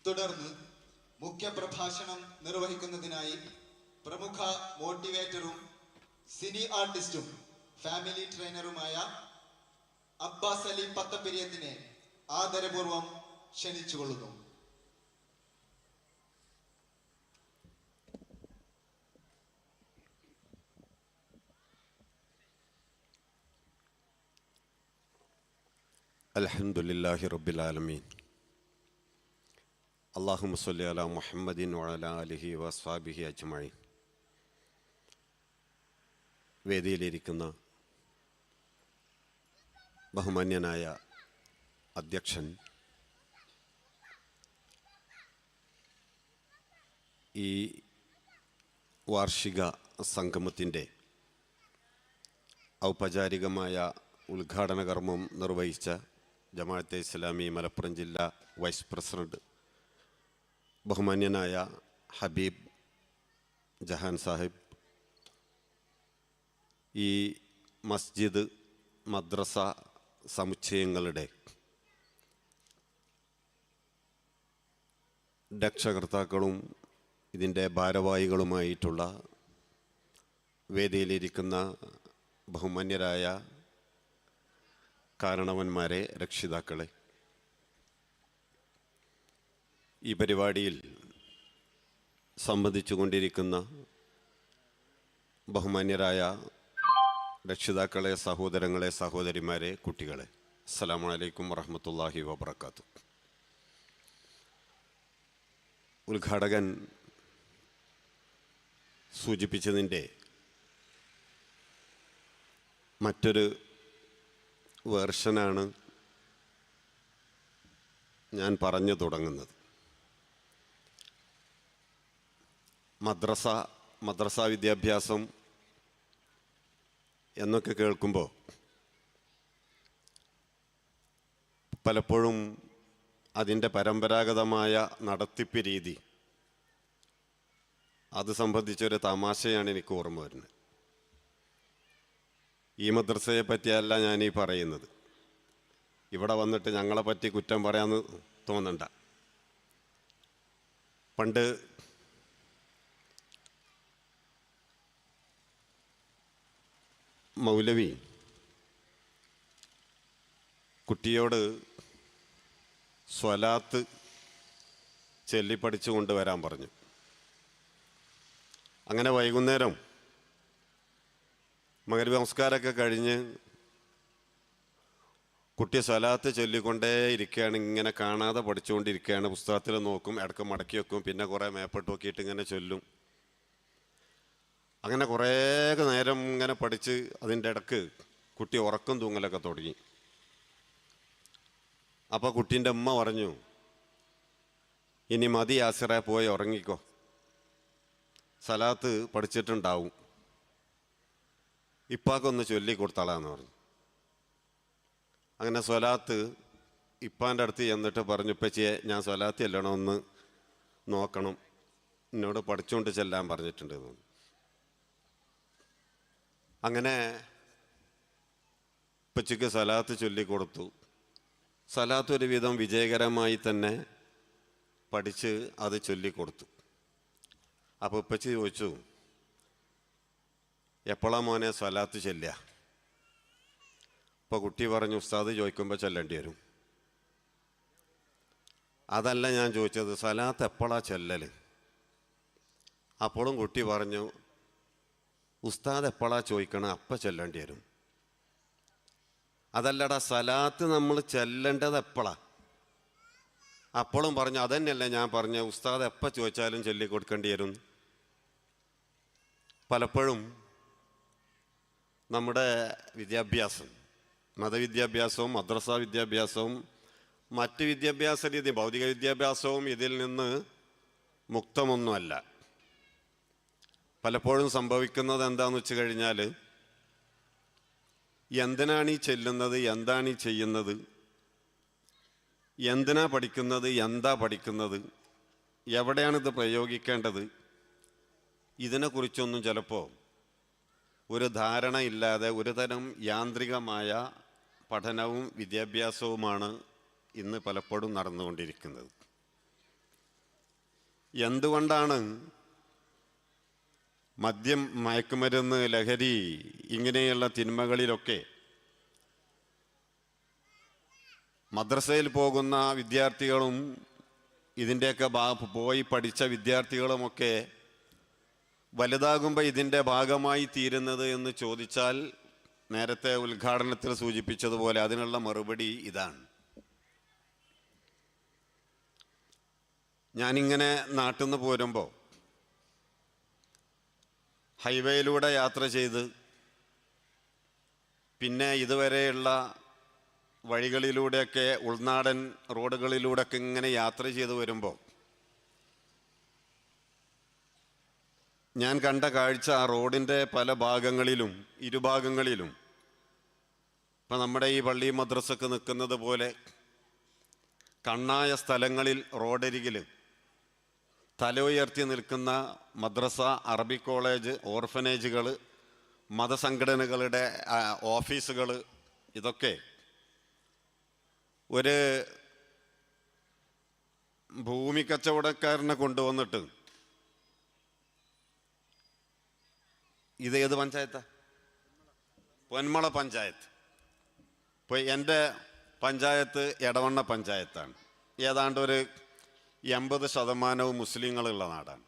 തുടർന്ന് മുഖ്യപ്രഭാഷണം നിർവഹിക്കുന്നതിനായി പ്രമുഖ മോട്ടിവേറ്ററും സിനി ആർട്ടിസ്റ്റും ഫാമിലി ട്രെയിനറുമായ അബ്ബാസ് അലി പത്തപ്പെരിയത്തിനെ ആദരപൂർവ്വം ക്ഷണിച്ചുകൊള്ളുന്നു. അൽഹംദുലില്ലാഹി റബ്ബിൽ ആലമീൻ. അല്ലാഹുമ്മ സ്വല്ലി അലാ മുഹമ്മദിൻ വഅലാ ആലിഹി വസ്ഹാബിഹി അജ്മഈൻ. വേദിയിലിരിക്കുന്ന ബഹുമാന്യനായ അധ്യക്ഷൻ, ഈ വാർഷിക സംഗമത്തിൻ്റെ ഔപചാരികമായ ഉദ്ഘാടന കർമ്മം നിർവഹിച്ച ജമാഅത്തെ ഇസ്ലാമി മലപ്പുറം ജില്ലാ വൈസ് പ്രസിഡന്റ് ബഹുമാന്യനായ ഹബീബ് ജഹാൻ സാഹിബ്, ഈ മസ്ജിദ് മദ്രസ സമുച്ചയങ്ങളുടെ രക്ഷകർത്താക്കളും ഇതിൻ്റെ ഭാരവാഹികളുമായിട്ടുള്ള വേദിയിലിരിക്കുന്ന ബഹുമാന്യരായ കാരണവന്മാരെ, രക്ഷിതാക്കളെ, ഈ പരിപാടിയിൽ സംബന്ധിച്ചു കൊണ്ടിരിക്കുന്ന ബഹുമാന്യരായ രക്ഷിതാക്കളെ, സഹോദരങ്ങളെ, സഹോദരിമാരെ, കുട്ടികളെ, അസ്സലാമു അലൈക്കും വറഹ്മത്തുള്ളാഹി വബറകാതുഹു. ഉദ്ഘാടകൻ സൂചിപ്പിച്ചതിൻ്റെ മറ്റൊരു വേർഷനാണ് ഞാൻ പറഞ്ഞു തുടങ്ങുന്നത്. മദ്രസ വിദ്യാഭ്യാസം എന്നൊക്കെ കേൾക്കുമ്പോൾ പലപ്പോഴും അതിൻ്റെ പരമ്പരാഗതമായ നടത്തിപ്പ് രീതി, അത് സംബന്ധിച്ചൊരു തമാശയാണ് എനിക്ക് ഓർമ്മ വരുന്നത്. ഈ മദ്രസയെ പറ്റിയല്ല ഞാനീ പറയുന്നത്. ഇവിടെ വന്നിട്ട് ഞങ്ങളെ പറ്റി കുറ്റം പറയാമെന്ന് തോന്നണ്ട. പണ്ട് മൗലവി കുട്ടിയോട് സ്വലാത്ത് ചൊല്ലിപ്പഠിച്ചു കൊണ്ടുവരാൻ പറഞ്ഞു. അങ്ങനെ വൈകുന്നേരം മഗ്‌രിബ് നമസ്കാരമൊക്കെ കഴിഞ്ഞ് കുട്ടി സ്വലാത്ത് ചൊല്ലിക്കൊണ്ടേ ഇരിക്കുകയാണ്. ഇങ്ങനെ കാണാതെ പഠിച്ചുകൊണ്ടിരിക്കുകയാണ്. പുസ്തകത്തിൽ നോക്കും, ഇടയ്ക്ക് മടക്കി വെക്കും, പിന്നെ കുറേ മേപ്പോട്ട് നോക്കിയിട്ട് ഇങ്ങനെ ചൊല്ലും. അങ്ങനെ കുറേ നേരം ഇങ്ങനെ പഠിച്ച് അതിൻ്റെ ഇടയ്ക്ക് കുട്ടി ഉറക്കം തൂങ്ങലൊക്കെ തുടങ്ങി. അപ്പോൾ കുട്ടീൻ്റെ ഉമ്മ പറഞ്ഞു, ഇനി മതി ആസിറെ, പോയി ഉറങ്ങിക്കോ, സലാത്ത് പഠിച്ചിട്ടുണ്ടാവും, ഇപ്പാക്കൊന്ന് ചൊല്ലിക്കൊടുത്താളാന്ന് പറഞ്ഞു. അങ്ങനെ സ്വലാത്ത് ഇപ്പാൻ്റെ അടുത്ത് ചെന്നിട്ട് പറഞ്ഞു, ഇപ്പച്ചിയെ ഞാൻ സ്വലാത്ത് ചെല്ലണമെന്ന് നോക്കണം, എന്നോട് പഠിച്ചുകൊണ്ട് ചെല്ലാൻ പറഞ്ഞിട്ടുണ്ട്. അങ്ങനെ ഇപ്പച്ചിക്ക് സ്വലാത്ത് ചൊല്ലിക്കൊടുത്തു. സ്വലാത്ത് ഒരുവിധം വിജയകരമായി തന്നെ പഠിച്ച് അത് ചൊല്ലിക്കൊടുത്തു. അപ്പോൾ ഇപ്പച്ചി ചോദിച്ചു, എപ്പോഴാ മോനെ സ്വലാത്ത് ചൊല്ലുക? അപ്പോൾ കുട്ടി പറഞ്ഞു, ഉസ്താദ് ചോദിക്കുമ്പോൾ ചൊല്ലേണ്ടി വരും. അതല്ല ഞാൻ ചോദിച്ചത്, സ്വലാത്ത് എപ്പോഴാ ചൊല്ലൽ? അപ്പോഴും കുട്ടി പറഞ്ഞു, ഉസ്താദ് എപ്പോഴാ ചോദിക്കണം അപ്പം ചൊല്ലേണ്ടി വരും. അതല്ലടാ, സ്വലാത്ത് നമ്മൾ ചൊല്ലേണ്ടത് എപ്പോഴാ? അപ്പോഴും പറഞ്ഞു, അതന്നെയല്ലേ ഞാൻ പറഞ്ഞ, ഉസ്താദ് എപ്പോൾ ചോദിച്ചാലും ചൊല്ലിക്കൊടുക്കേണ്ടി വരും. പലപ്പോഴും നമ്മുടെ വിദ്യാഭ്യാസം, മതവിദ്യാഭ്യാസവും മദ്രസ വിദ്യാഭ്യാസവും മറ്റ് വിദ്യാഭ്യാസ രീതി, ഭൗതിക വിദ്യാഭ്യാസവും ഇതിൽ നിന്ന് മുക്തമൊന്നുമല്ല. പലപ്പോഴും സംഭവിക്കുന്നത് എന്താണെന്ന് വെച്ച് കഴിഞ്ഞാൽ, എന്തിനാണ് ഈ ചെല്ലുന്നത്, എന്താണ് ഈ ചെയ്യുന്നത്, എന്തിനാ പഠിക്കുന്നത്, എന്താ പഠിക്കുന്നത്, എവിടെയാണിത് പ്രയോഗിക്കേണ്ടത്, ഇതിനെക്കുറിച്ചൊന്നും ചിലപ്പോൾ ഒരു ധാരണ ഇല്ലാതെ ഒരു തരം യാന്ത്രികമായ പഠനവും വിദ്യാഭ്യാസവുമാണ് ഇന്ന് പലപ്പോഴും നടന്നുകൊണ്ടിരിക്കുന്നത്. എന്തുകൊണ്ടാണ് മദ്യം, മയക്കുമരുന്ന്, ലഹരി ഇങ്ങനെയുള്ള തിന്മകളിലൊക്കെ മദ്രസയിൽ പോകുന്ന വിദ്യാർത്ഥികളും ഇതിൻ്റെയൊക്കെ പോയി പഠിച്ച വിദ്യാർത്ഥികളുമൊക്കെ വലുതാകുമ്പോൾ ഇതിൻ്റെ ഭാഗമായി തീരുന്നത് എന്ന് ചോദിച്ചാൽ, നേരത്തെ ഉദ്ഘാടനത്തിൽ സൂചിപ്പിച്ചതുപോലെ അതിനുള്ള മറുപടി ഇതാണ്. ഞാനിങ്ങനെ നാട്ടിൽ നിന്ന് പോരുമ്പോൾ ഹൈവേയിലൂടെ യാത്ര ചെയ്ത് പിന്നെ ഇതുവരെയുള്ള വഴികളിലൂടെയൊക്കെ, ഉൾനാടൻ റോഡുകളിലൂടെയൊക്കെ ഇങ്ങനെ യാത്ര ചെയ്ത് വരുമ്പോൾ ഞാൻ കണ്ട കാഴ്ച, ആ റോഡിൻ്റെ പല ഭാഗങ്ങളിലും, ഇരുഭാഗങ്ങളിലും, ഇപ്പം നമ്മുടെ ഈ പള്ളി മദ്രസക്ക് നിൽക്കുന്നത് പോലെ കണ്ണായ സ്ഥലങ്ങളിൽ റോഡരികിൽ തല ഉയർത്തി നിൽക്കുന്ന മദ്രസ, അറബി കോളേജ്, ഓർഫനേജുകൾ, മതസംഘടനകളുടെ ഓഫീസുകൾ, ഇതൊക്കെ ഒരു ഭൂമി കച്ചവടക്കാരനെ കൊണ്ടുവന്നിട്ട്, ഇത് ഏത് പഞ്ചായത്താ? പൊന്മള പഞ്ചായത്ത്. ഇപ്പോൾ എൻ്റെ പഞ്ചായത്ത് എടവണ്ണ പഞ്ചായത്താണ്. ഏതാണ്ട് ഒരു 80% മുസ്ലിങ്ങളുള്ള നാടാണ്.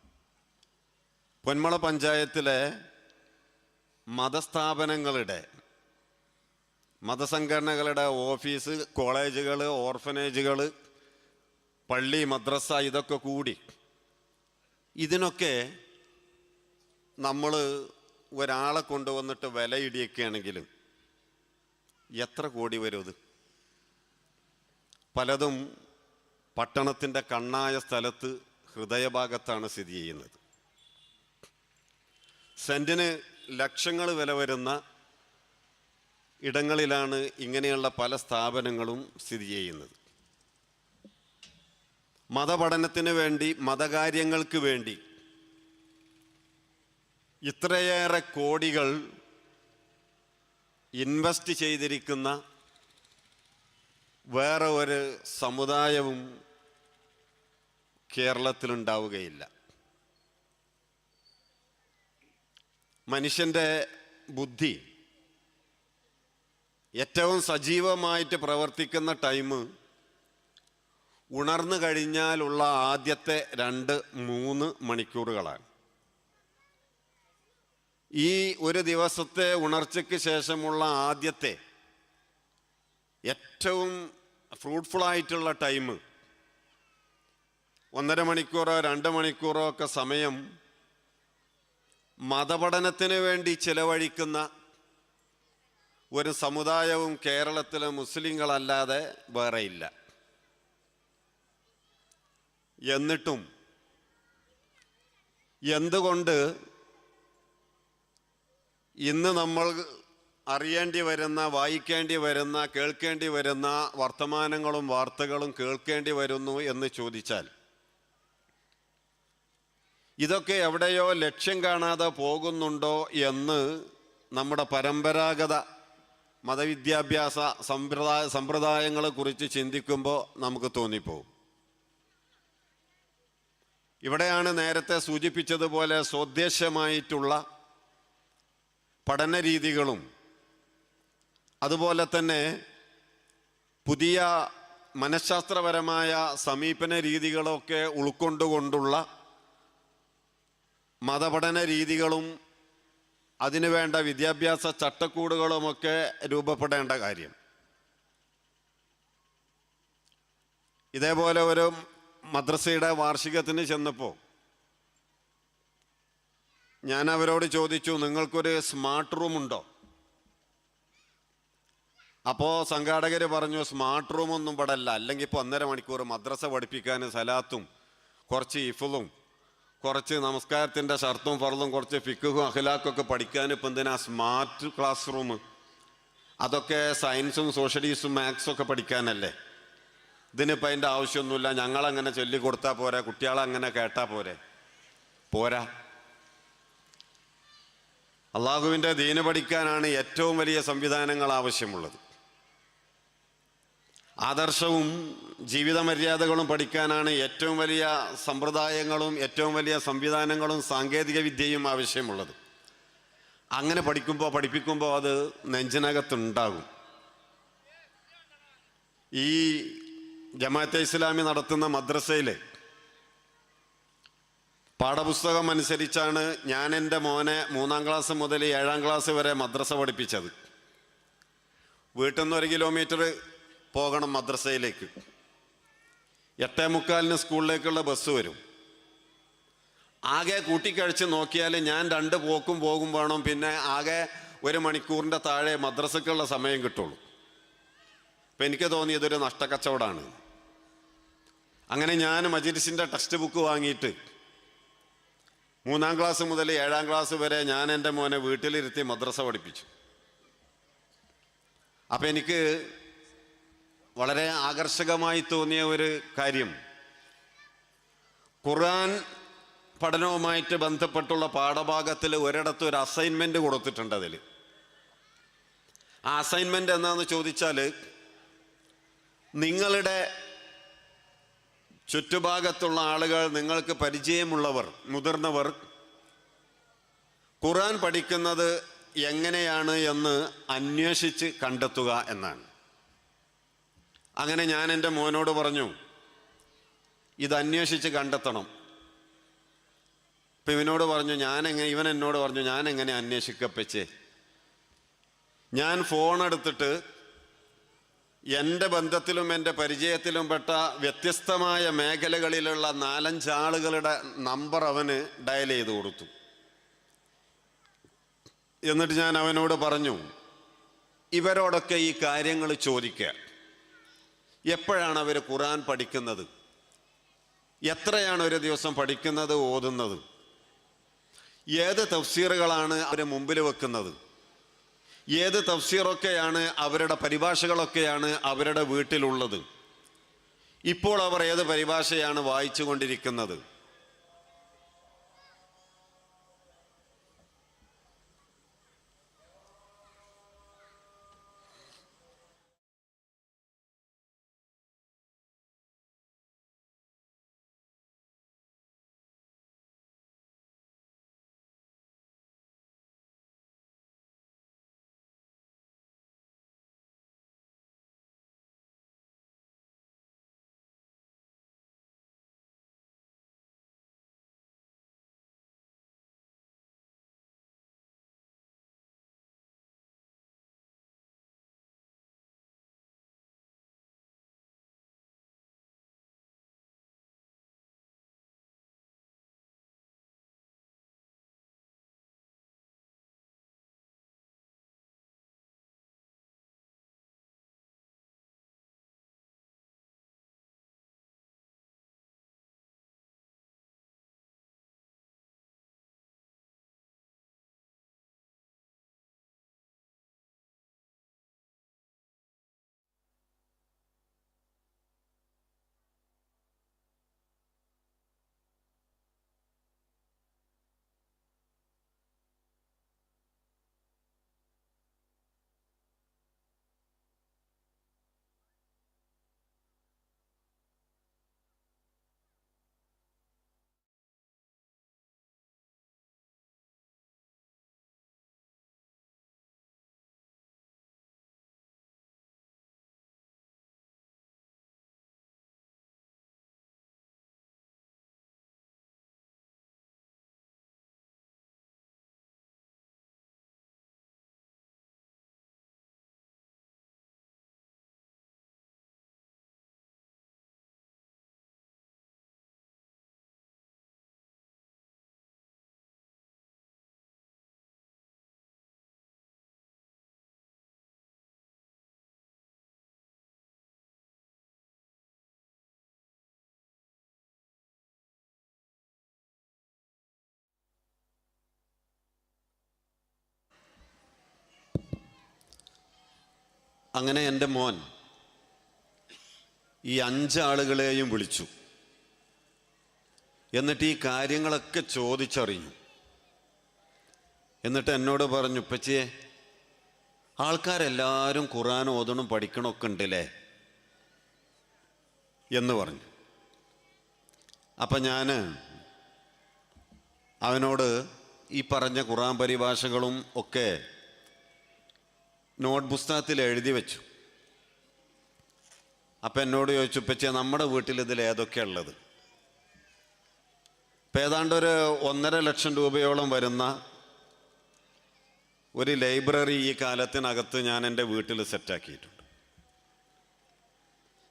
പൊന്മള പഞ്ചായത്തിലെ മതസംഘടനകളുടെ ഓഫീസ്, കോളേജുകൾ, ഓർഫനേജുകൾ, പള്ളി, മദ്രസ, ഇതൊക്കെ കൂടി ഇതിനൊക്കെ നമ്മൾ ഒരാളെ കൊണ്ടുവന്നിട്ട് വിലയിടിയൊക്കെയാണെങ്കിലും എത്ര കോടി വരും ഇത്? പലതും പട്ടണത്തിൻ്റെ കണ്ണായ സ്ഥലത്ത് ഹൃദയഭാഗത്താണ് സ്ഥിതി ചെയ്യുന്നത്. സെൻറ്റിന് ലക്ഷങ്ങൾ വില വരുന്ന ഇടങ്ങളിലാണ് ഇങ്ങനെയുള്ള പല സ്ഥാപനങ്ങളും സ്ഥിതി ചെയ്യുന്നത്. മതപഠനത്തിന് വേണ്ടി, മതകാര്യങ്ങൾക്ക് വേണ്ടി ഇത്രയേറെ കോടികൾ ഇൻവെസ്റ്റ് ചെയ്തിരിക്കുന്ന വേറെ ഒരു സമുദായവും കേരളത്തിലുണ്ടാവുകയില്ല. മനുഷ്യൻ്റെ ബുദ്ധി ഏറ്റവും സജീവമായിട്ട് പ്രവർത്തിക്കുന്ന ടൈം ഉണർന്നു കഴിഞ്ഞാലുള്ള ആദ്യത്തെ 2-3 മണിക്കൂറുകളാണ്. ഈ ഒരു ദിവസത്തെ ഉണർച്ചയ്ക്ക് ശേഷമുള്ള ആദ്യത്തെ ഏറ്റവും ഫ്രൂട്ട്ഫുള്ളായിട്ടുള്ള ടൈം 1.5 മണിക്കൂറോ 2 മണിക്കൂറോ ഒക്കെ സമയം മതപഠനത്തിന് വേണ്ടി ചിലവഴിക്കുന്ന ഒരു സമുദായവും കേരളത്തിലെ മുസ്ലിങ്ങളല്ലാതെ വേറെയില്ല. എന്നിട്ടും എന്തുകൊണ്ട് ഇന്ന് നമ്മൾ അറിയേണ്ടി വരുന്ന, വായിക്കേണ്ടി വരുന്ന, കേൾക്കേണ്ടി വരുന്ന വർത്തമാനങ്ങളും വാർത്തകളും കേൾക്കേണ്ടി വരുന്നു എന്ന് ചോദിച്ചാൽ, ഇതൊക്കെ എവിടെയോ ലക്ഷ്യം കാണാതെ പോകുന്നുണ്ടോ എന്ന് നമ്മുടെ പരമ്പരാഗത മതവിദ്യാഭ്യാസ സമ്പ്രദായങ്ങളെ കുറിച്ച് ചിന്തിക്കുമ്പോൾ നമുക്ക് തോന്നിപ്പോകും. ഇവിടെയാണ് നേരത്തെ സൂചിപ്പിച്ചതുപോലെ സ്വദേശമായിട്ടുള്ള പഠന രീതികളും അതുപോലെ തന്നെ പുതിയ മനഃശാസ്ത്രപരമായ സമീപന രീതികളൊക്കെ ഉൾക്കൊണ്ടുകൊണ്ടുള്ള മതപഠന രീതികളും അതിനുവേണ്ട വിദ്യാഭ്യാസ ചട്ടക്കൂടുകളുമൊക്കെ രൂപപ്പെടേണ്ട കാര്യം. ഇതേപോലെ ഒരു മദ്രസയുടെ വാർഷികത്തിന് ചെന്നപ്പോൾ ഞാൻ അവരോട് ചോദിച്ചു, നിങ്ങൾക്കൊരു സ്മാർട്ട് റൂം ഉണ്ടോ? അപ്പോൾ സംഘാടകർ പറഞ്ഞു, സ്മാർട്ട് റൂമൊന്നും ഇവിടെ അല്ല, അല്ലെങ്കിൽ ഇപ്പോൾ 1.5 മണിക്കൂർ മദ്രസ പഠിപ്പിക്കാൻ സലാത്തും കുറച്ച് ഇഫുലും കുറച്ച് നമസ്കാരത്തിൻ്റെ ഷർത്തും ഫർളും കുറച്ച് ഫിഖും അഖ്ലാഖൊക്കെ പഠിക്കാൻ ഇപ്പം എന്തിനാ സ്മാർട്ട് ക്ലാസ് റൂം? അതൊക്കെ സയൻസും സോഷ്യലീസും മാത്സും ഒക്കെ പഠിക്കാനല്ലേ. ഇതിനിപ്പോൾ അതിൻ്റെ ആവശ്യമൊന്നുമില്ല, ഞങ്ങളങ്ങനെ ചൊല്ലിക്കൊടുത്താൽ പോരെ, കുട്ടികളങ്ങനെ കേട്ടാൽ പോരാ. അള്ളാഹുവിൻ്റെ ദീന് പഠിക്കാനാണ് ഏറ്റവും വലിയ സംവിധാനങ്ങൾ ആവശ്യമുള്ളത്. ആദർശവും ജീവിത മര്യാദകളും പഠിക്കാനാണ് ഏറ്റവും വലിയ സമ്പ്രദായങ്ങളും ഏറ്റവും വലിയ സംവിധാനങ്ങളും സാങ്കേതിക വിദ്യയും ആവശ്യമുള്ളത്. അങ്ങനെ പഠിപ്പിക്കുമ്പോൾ അത് നെഞ്ചിനകത്തുണ്ടാകും. ഈ ജമാഅത്തെ ഇസ്ലാമി നടത്തുന്ന മദ്രസയിൽ പാഠപുസ്തകം അനുസരിച്ചാണ് ഞാൻ എൻ്റെ മോനെ 3-ാം ക്ലാസ് മുതൽ 7-ാം ക്ലാസ് വരെ മദ്രസ പഠിപ്പിച്ചത്. വീട്ടിൽ നിന്ന് 1 കിലോമീറ്റർ പോകണം മദ്രസയിലേക്ക്. 8:45 സ്കൂളിലേക്കുള്ള ബസ് വരും. ആകെ കൂട്ടിക്കഴിച്ച് നോക്കിയാൽ ഞാൻ 2 പോക്കും പോകും വേണം, പിന്നെ ആകെ 1 മണിക്കൂറിൻ്റെ താഴെ മദ്രസക്കുള്ള സമയം കിട്ടുള്ളൂ. അപ്പം എനിക്ക് തോന്നിയതൊരു നഷ്ടക്കച്ചവടമാണ്. അങ്ങനെ ഞാൻ മജ്‌ലിസിൻ്റെ ടെക്സ്റ്റ് ബുക്ക് വാങ്ങിയിട്ട് 3-ാം ക്ലാസ് മുതൽ 7-ാം ക്ലാസ് വരെ ഞാൻ എൻ്റെ മോനെ വീട്ടിലിരുത്തി മദ്രസ പഠിപ്പിച്ചു. അപ്പം എനിക്ക് വളരെ ആകർഷകമായി തോന്നിയ ഒരു കാര്യം, ഖുർആൻ പഠനവുമായിട്ട് ബന്ധപ്പെട്ടുള്ള പാഠഭാഗത്തിൽ ഒരിടത്ത് ഒരു അസൈൻമെൻറ്റ് കൊടുത്തിട്ടുണ്ട്. അതിൽ ആ അസൈൻമെൻറ്റ് എന്താണെന്ന് ചോദിച്ചാൽ, നിങ്ങളുടെ ചുറ്റുഭാഗത്തുള്ള ആളുകൾ, നിങ്ങൾക്ക് പരിചയമുള്ളവർ, മുതിർന്നവർ ഖുർആൻ പഠിക്കുന്നത് എങ്ങനെയാണ് എന്ന് അന്വേഷിച്ച് കണ്ടെത്തുക എന്നാണ്. അങ്ങനെ ഞാൻ എൻ്റെ മോനോട് പറഞ്ഞു, ഇത് അന്വേഷിച്ച് കണ്ടെത്തണം. ഇപ്പം ഇവൻ എന്നോട് പറഞ്ഞു, ഞാൻ എങ്ങനെ അന്വേഷിക്കപ്പച്ചേ? ഞാൻ ഫോൺ എടുത്തിട്ട് എൻ്റെ ബന്ധത്തിലും എൻ്റെ പരിചയത്തിലും പെട്ട വ്യത്യസ്തമായ മേഖലകളിലുള്ള 4-5 ആളുകളുടെ നമ്പർ അവന് ഡയൽ ചെയ്ത് കൊടുത്തു. എന്നിട്ട് ഞാൻ അവനോട് പറഞ്ഞു, ഇവരോടൊക്കെ ഈ കാര്യങ്ങൾ ചോദിക്കുക. എപ്പോഴാണ് അവർ ഖുർആൻ പഠിക്കുന്നത്? എത്രയാണ് ഒരു ദിവസം പഠിക്കുന്നത്, ഓതുന്നത്? ഏത് തഫ്സീറുകളാണ് അവർ മുമ്പിൽ വെക്കുന്നത്? ഏത് തഫ്സീറൊക്കെയാണ്, അവരുടെ പരിഭാഷകളൊക്കെയാണ് അവരുടെ വീട്ടിലുള്ളത്? ഇപ്പോൾ അവർ ഏത് പരിഭാഷയാണ് വായിച്ചു കൊണ്ടിരിക്കുന്നത്? അങ്ങനെ എൻ്റെ മോൻ ഈ 5 ആളുകളെയും വിളിച്ചു. എന്നിട്ട് ഈ കാര്യങ്ങളൊക്കെ ചോദിച്ചറിഞ്ഞു. എന്നിട്ട് എന്നോട് പറഞ്ഞു, ഉപ്പച്ചിയെ, ആൾക്കാരെല്ലാവരും ഖുർആൻ ഓതണം പഠിക്കണമൊക്കെ ഉണ്ടല്ലേ എന്ന് പറഞ്ഞു. അപ്പം ഞാൻ അവനോട് ഈ പറഞ്ഞ ഖുർആൻ പരിഭാഷകളും ഒക്കെ നോട്ട് പുസ്തകത്തിൽ എഴുതി വെച്ചു. അപ്പം എന്നോട് ചോദിച്ചു, ഉപ്പച്ചിയെ, നമ്മുടെ വീട്ടിൽ ഇതിൽ ഏതൊക്കെയാണ് ഉള്ളത്? ഇപ്പം ഏതാണ്ട് ഒരു 1.5 ലക്ഷം രൂപയോളം വരുന്ന ഒരു ലൈബ്രറി ഈ കാലത്തിനകത്ത് ഞാൻ എൻ്റെ വീട്ടിൽ സെറ്റാക്കിയിട്ടുണ്ട്.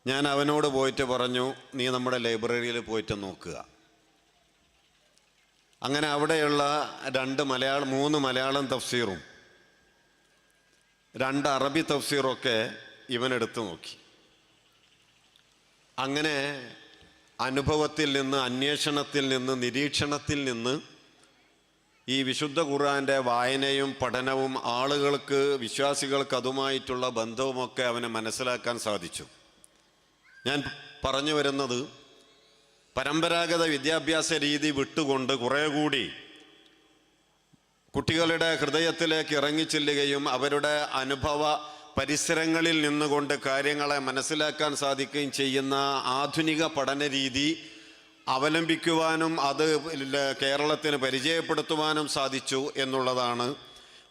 ഞാൻ അവനോട് പോയിട്ട് പറഞ്ഞു, നീ നമ്മുടെ ലൈബ്രറിയിൽ പോയിട്ട് നോക്കുക. അങ്ങനെ അവിടെയുള്ള 3 മലയാളം തഫ്സീറും 2 അറബി തഫ്സീറൊക്കെ ഇവനെടുത്ത് നോക്കി. അങ്ങനെ അനുഭവത്തിൽ നിന്ന്, അന്വേഷണത്തിൽ നിന്ന്, നിരീക്ഷണത്തിൽ നിന്ന് ഈ വിശുദ്ധ ഖുർആൻ്റെ വായനയും പഠനവും ആളുകൾക്ക്, വിശ്വാസികൾക്ക് അതുമായിട്ടുള്ള ബന്ധവുമൊക്കെ അവന് മനസ്സിലാക്കാൻ സാധിച്ചു. ഞാൻ പറഞ്ഞു വരുന്നത്, പരമ്പരാഗത വിദ്യാഭ്യാസ രീതി വിട്ടുകൊണ്ട് കുറേ കൂടി കുട്ടികളുടെ ഹൃദയത്തിലേക്ക് ഇറങ്ങിച്ചെല്ലുകയും അവരുടെ അനുഭവ പരിസരങ്ങളിൽ നിന്നുകൊണ്ട് കാര്യങ്ങളെ മനസ്സിലാക്കാൻ സാധിക്കുകയും ചെയ്യുന്ന ആധുനിക പഠന രീതി അവലംബിക്കുവാനും അത് കേരളത്തിന് പരിചയപ്പെടുത്തുവാനും സാധിച്ചു എന്നുള്ളതാണ്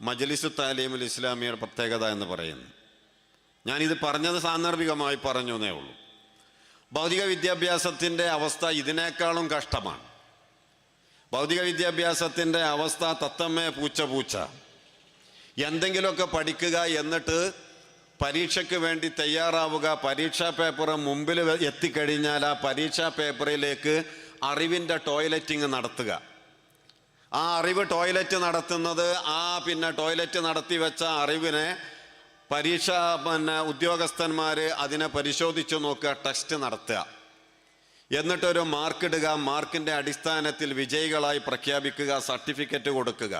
മജ്ലിസ് താലീമുൽ ഇസ്ലാമിയുടെ പ്രത്യേകത എന്ന് പറയുന്നത്. ഞാനിത് പറഞ്ഞത് സാന്ദർഭികമായി പറഞ്ഞു എന്നേ ഉള്ളൂ. ഭൗതിക വിദ്യാഭ്യാസത്തിൻ്റെ അവസ്ഥ ഇതിനേക്കാളും കഷ്ടമാണ്. ഭൗതിക വിദ്യാഭ്യാസത്തിൻ്റെ അവസ്ഥ തത്തമ്മേ പൂച്ച. എന്തെങ്കിലുമൊക്കെ പഠിക്കുക, എന്നിട്ട് പരീക്ഷയ്ക്ക് വേണ്ടി തയ്യാറാവുക. പരീക്ഷാ പേപ്പർ മുമ്പിൽ എത്തിക്കഴിഞ്ഞാൽ ആ പരീക്ഷാ പേപ്പറിലേക്ക് അറിവിൻ്റെ ടോയ്ലറ്റിങ് നടത്തുക. ആ അറിവ് ടോയ്ലറ്റ് നടത്തുന്നത് പിന്നെ ടോയ്ലറ്റ് നടത്തി വെച്ച അറിവിനെ ഉദ്യോഗസ്ഥന്മാർ അതിനെ പരിശോധിച്ച് നോക്കുക, ടെസ്റ്റ് നടത്തുക, എന്നിട്ടൊരു മാർക്കിടുക. മാർക്കിൻ്റെ അടിസ്ഥാനത്തിൽ വിജയികളായി പ്രഖ്യാപിക്കുക, സർട്ടിഫിക്കറ്റ് കൊടുക്കുക.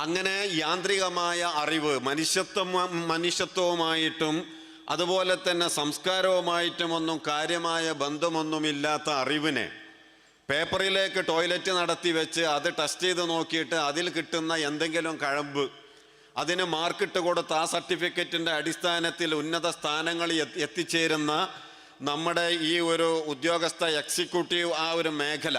അങ്ങനെ യാന്ത്രികമായ അറിവ് മനുഷ്യത്വവുമായിട്ടും അതുപോലെ തന്നെ സംസ്കാരവുമായിട്ടുമൊന്നും കാര്യമായ ബന്ധമൊന്നുമില്ലാത്ത അറിവിനെ പേപ്പറിലേക്ക് ടോയ്ലറ്റ് നടത്തി വെച്ച് അത് ടെസ്റ്റ് ചെയ്ത് നോക്കിയിട്ട് അതിൽ കിട്ടുന്ന എന്തെങ്കിലും കഴമ്പ് അതിന് മാർക്കിട്ട് കൊടുത്ത് ആ സർട്ടിഫിക്കറ്റിൻ്റെ അടിസ്ഥാനത്തിൽ ഉന്നത സ്ഥാനങ്ങളിൽ എത്തിച്ചേരുന്ന നമ്മുടെ ഈ ഒരു ഉദ്യോഗസ്ഥ എക്സിക്യൂട്ടീവ് ആ ഒരു മേഖല